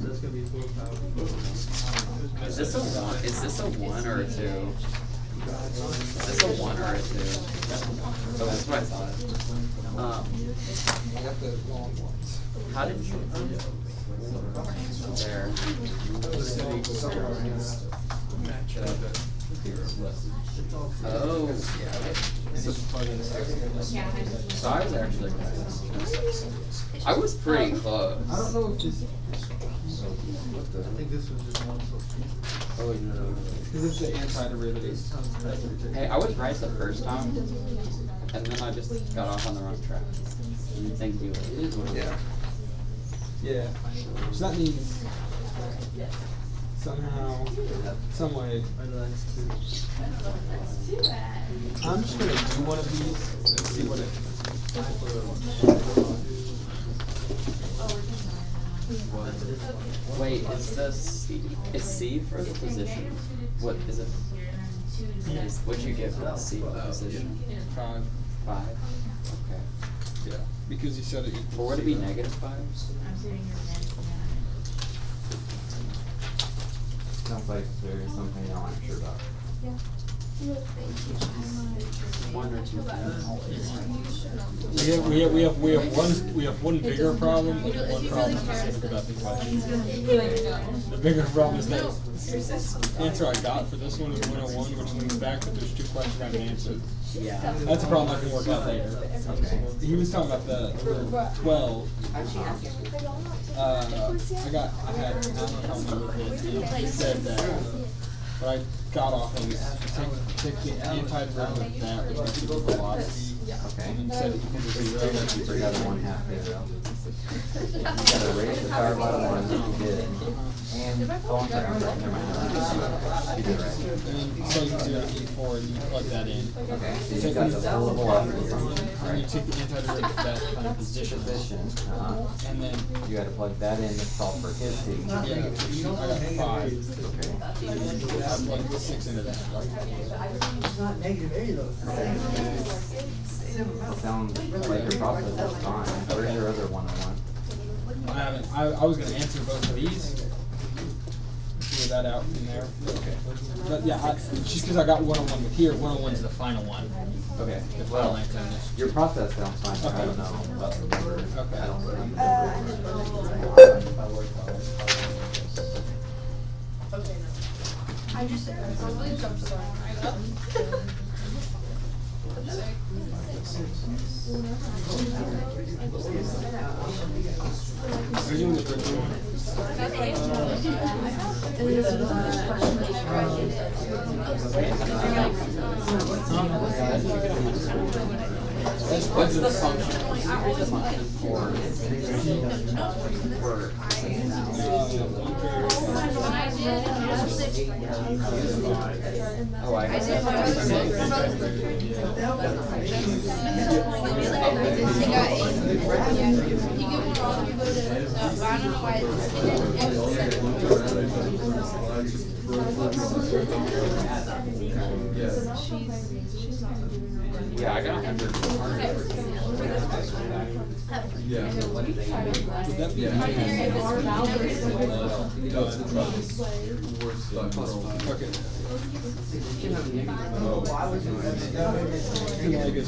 Speaker 8: That's gonna be 4,000.
Speaker 1: Is this a 1, is this a 1 or a 2? Is this a 1 or a 2? Oh, that's what I thought.
Speaker 6: I got the long ones.
Speaker 1: How did you, there. Oh, so I was actually close. I was pretty close.
Speaker 6: I don't know if this,
Speaker 8: I think this was just one.
Speaker 1: Oh, no.
Speaker 6: because it's the anti-derivative.
Speaker 1: Hey, I was right the first time, and then I just got off on the wrong track. And thank you. It is what it is.
Speaker 6: Yeah. So that means somehow, some way. I'm just gonna do one of these and see what it.
Speaker 1: Wait, is the C, is C for the position? What is it? What'd you get for the C position?
Speaker 6: 5.
Speaker 1: 5? Okay.
Speaker 6: Yeah. Because you said it equals.
Speaker 1: Or would it be
Speaker 6: 0.
Speaker 1: -5?
Speaker 2: Sounds like there's something y'all aren't sure about.
Speaker 1: 1 or 2?
Speaker 6: We have one bigger problem and one problem specific about the question. The bigger problem is that the answer I got for this one is 101, which links back, but there's 2 questions I haven't answered.
Speaker 1: Yeah.
Speaker 6: That's a problem I can work out later.
Speaker 2: Okay.
Speaker 6: He was talking about the 12. I had Alan help me with it, and he said that what I got off of is take the antiderivative of that, which makes it the velocity,
Speaker 2: Okay.
Speaker 6: and set it equal to 0.
Speaker 2: You forgot 1/2 there though. You gotta raise the power by 1, you did. And, oh, I'm sorry, never mind. You did right.
Speaker 6: And then set it to 0 and you plug that in.
Speaker 2: Okay, so you got the full velocity from it,
Speaker 6: And you
Speaker 2: right?
Speaker 6: take the antiderivative of that kind of position. And then,
Speaker 2: You gotta plug that in to solve for his C.
Speaker 6: yeah, I got 5.
Speaker 2: Okay.
Speaker 6: I plugged 6 into that.
Speaker 2: Sounds like your process is fine. Where's your other 101?
Speaker 6: I haven't, I was gonna answer both of these. Figure that out from there. Okay. But yeah, just because I got 101 with here, 101's the final one.
Speaker 2: Okay,
Speaker 6: The final
Speaker 2: well,
Speaker 6: answer.
Speaker 2: your process sounds fine, but I don't know about the number.
Speaker 6: Okay.
Speaker 2: I don't really
Speaker 11: I just, probably jump so right up.
Speaker 6: Are you in the bridge one?
Speaker 1: What's the function? What's the function for oh, I yeah, I got 100.
Speaker 8: Yeah.
Speaker 6: Would that be? Okay.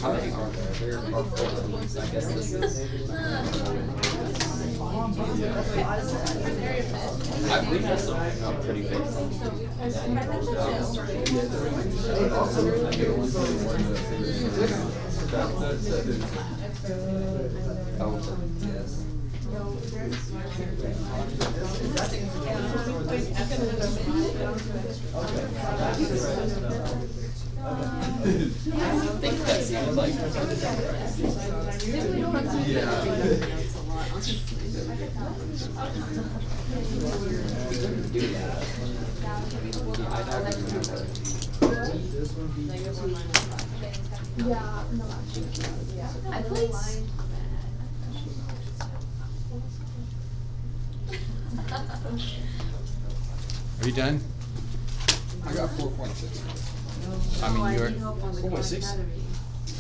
Speaker 1: How many are there? There are 14, so I guess this is. I believe that's something pretty big. I think that seems like.
Speaker 11: Yeah, no, I played.
Speaker 2: Are you done?
Speaker 6: I got 4.6.
Speaker 2: I mean, you're.
Speaker 6: 4.6?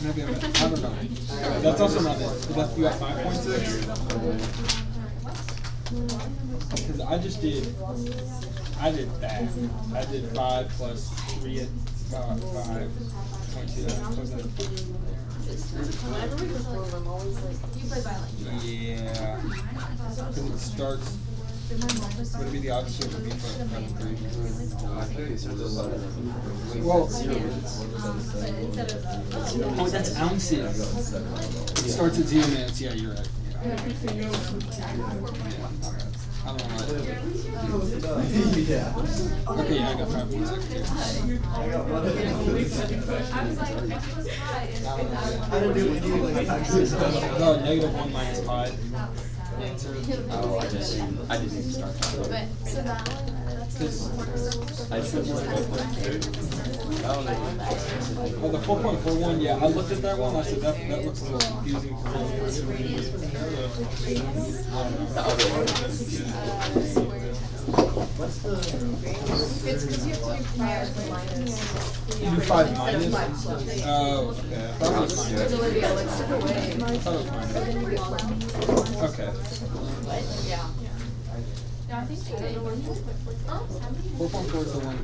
Speaker 6: Maybe I don't know. That's also not it. That's, you got 5.6? Because I just did. I did that. I did 5 plus 3 at 5.2. Yeah. Because it starts. Would it be the opposite? Would be for 3? Well, oh, that's ounces. It starts at 0 minutes. Yeah, you're right. Yeah. I don't know. Okay, yeah, I got 5.6 too. No, -1 minus pi.
Speaker 1: Oh, I didn't start that.
Speaker 4: So that one, that's
Speaker 1: I said
Speaker 6: Oh, the 4.41, yeah, I looked at that one, I said that looks a little confusing for me.
Speaker 1: the other one.
Speaker 7: It's because you have to do 5 minus.
Speaker 6: You do 5 minus? Oh, okay. I thought it was minus. I thought it was minus. Okay.
Speaker 7: Yeah. No, I think they did.
Speaker 6: 4.4 is the one.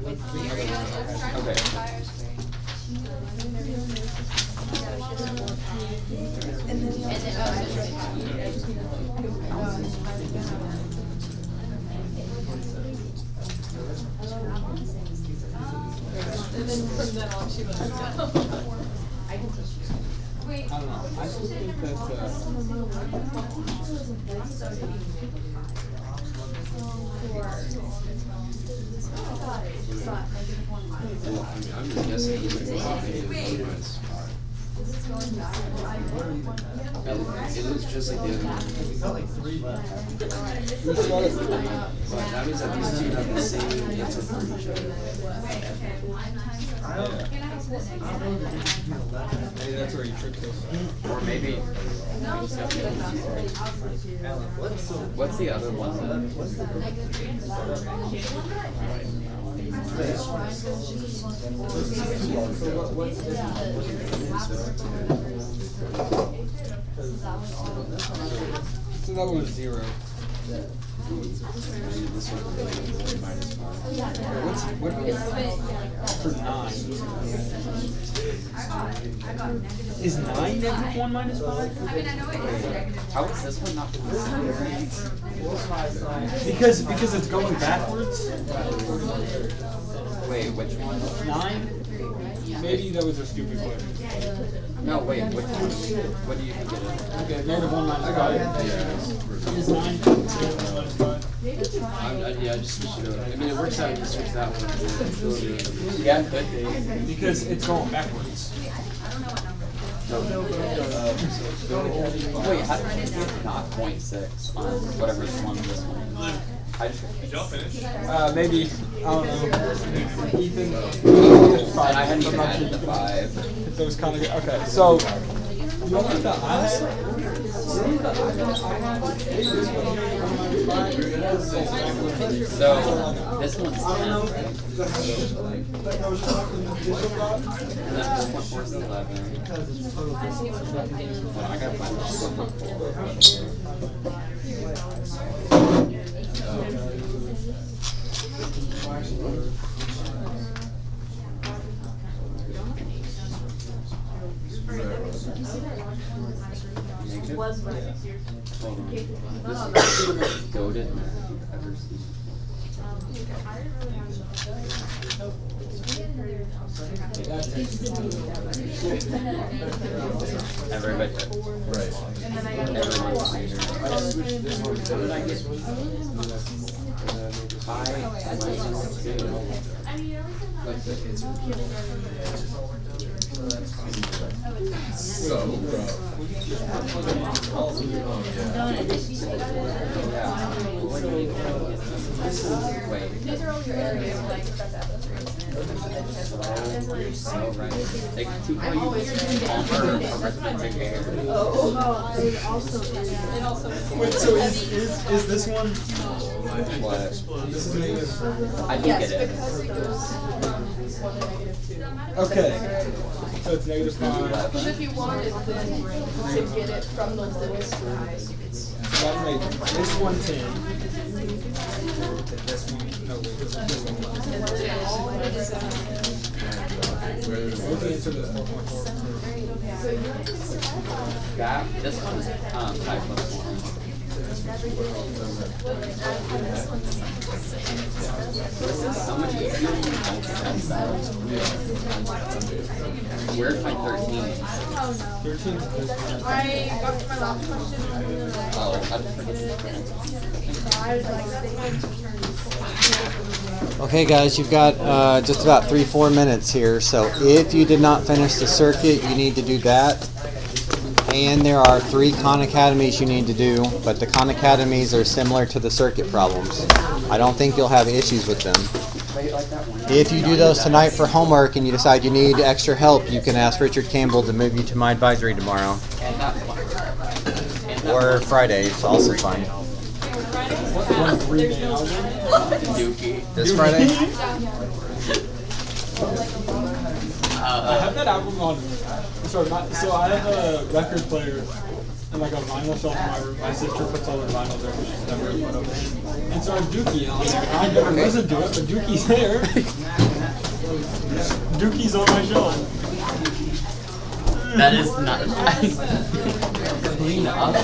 Speaker 1: Okay.
Speaker 7: And then from then on, she was like, I can teach you.
Speaker 6: I don't know. I just think that.
Speaker 8: I'm just guessing. It looks just like the other one. That means that these two have the same answer for each other.
Speaker 6: Maybe that's where he tricked us.
Speaker 1: Or maybe. What's the other one then?
Speaker 6: So that was 0. What for 9? Is 9 -1 minus 5?
Speaker 1: How is this one not?
Speaker 6: Because it's going backwards.
Speaker 1: Wait, which one?
Speaker 6: 9? Maybe that was a stupid question.
Speaker 1: No, wait, which one? What do you think it is?
Speaker 6: Okay, -1 minus 5. Is 9 -1 minus 5?
Speaker 8: Yeah, I just switched it up. I mean, it works out. You switch that one.
Speaker 1: Yeah, it could be.
Speaker 6: Because it's going backwards.
Speaker 1: Wait, how did you get not 0.6 on whatever this one is?
Speaker 12: Did y'all finish?
Speaker 6: Maybe, I don't know. Ethan.
Speaker 1: And I hadn't even added the 5.
Speaker 6: Those kind of, okay, so, you know what that I had?
Speaker 1: So, this one's 10, right? And then 1.4 is 11. Well, I gotta find this 1.4.
Speaker 7: was right.
Speaker 1: Hold on. This is the most goated map you've ever seen. Everybody.
Speaker 8: Right.
Speaker 1: Everyone's leader.
Speaker 8: So, bro.
Speaker 1: Wait.
Speaker 7: These are all your areas, like, that's at those
Speaker 1: Oh, right. Take 2 Palmer, take care.
Speaker 11: Well, it also is.
Speaker 7: It also is.
Speaker 6: Wait, so is this one?
Speaker 1: What?
Speaker 6: This is negative.
Speaker 1: I think
Speaker 7: Yes,
Speaker 1: it is.
Speaker 7: because it goes from 1 to -2.
Speaker 6: Okay. So it's -5.
Speaker 7: Because if you wanted then to get it from the lowest to the highest, you could see.
Speaker 6: So that makes this one 10. This one, no, wait, this one 1. What's the answer to the 4.4?
Speaker 1: This one is 5 plus 1. This is so much easier than you don't have that. Where's my 13?
Speaker 6: 13 is this one.
Speaker 11: I got to my last question.
Speaker 1: Oh, I just forget.
Speaker 11: I was like,
Speaker 2: Okay guys, you've got just about 3-4 minutes here, so if you did not finish the circuit, you need to do that. And there are 3 Khan Academies you need to do, but the Khan Academies are similar to the circuit problems. I don't think you'll have issues with them. If you do those tonight for homework and you decide you need extra help, you can ask Richard Campbell to move you to my advisory tomorrow. Or Friday, it's also fine. This Friday?
Speaker 6: I have that album on. Sorry, so I have a record player and like a vinyl shelf in my room. My sister puts all her vinyls there, she's never put them in. And so I have Dookie on there. I never listened to it, but Dookie's there. Dookie's on my shelf.
Speaker 1: That is not clean up.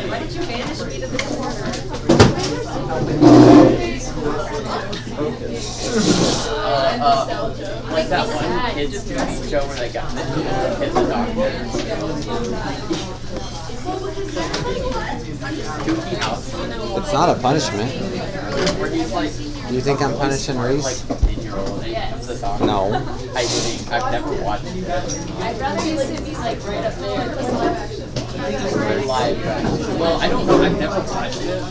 Speaker 7: Why did you banish me to this corner?
Speaker 1: Like that one kids show where they got the kids a doctor. Dookie House.
Speaker 2: It's not a punishment.
Speaker 1: Where he's like,
Speaker 2: Do you think I'm punishing
Speaker 1: like
Speaker 2: Reese?
Speaker 1: 10-year-old and he becomes a doctor.
Speaker 2: No.
Speaker 1: I think. I've never watched it.
Speaker 7: I'd rather you sit me like right up there.
Speaker 1: Live. Well, I don't know. I've never watched it.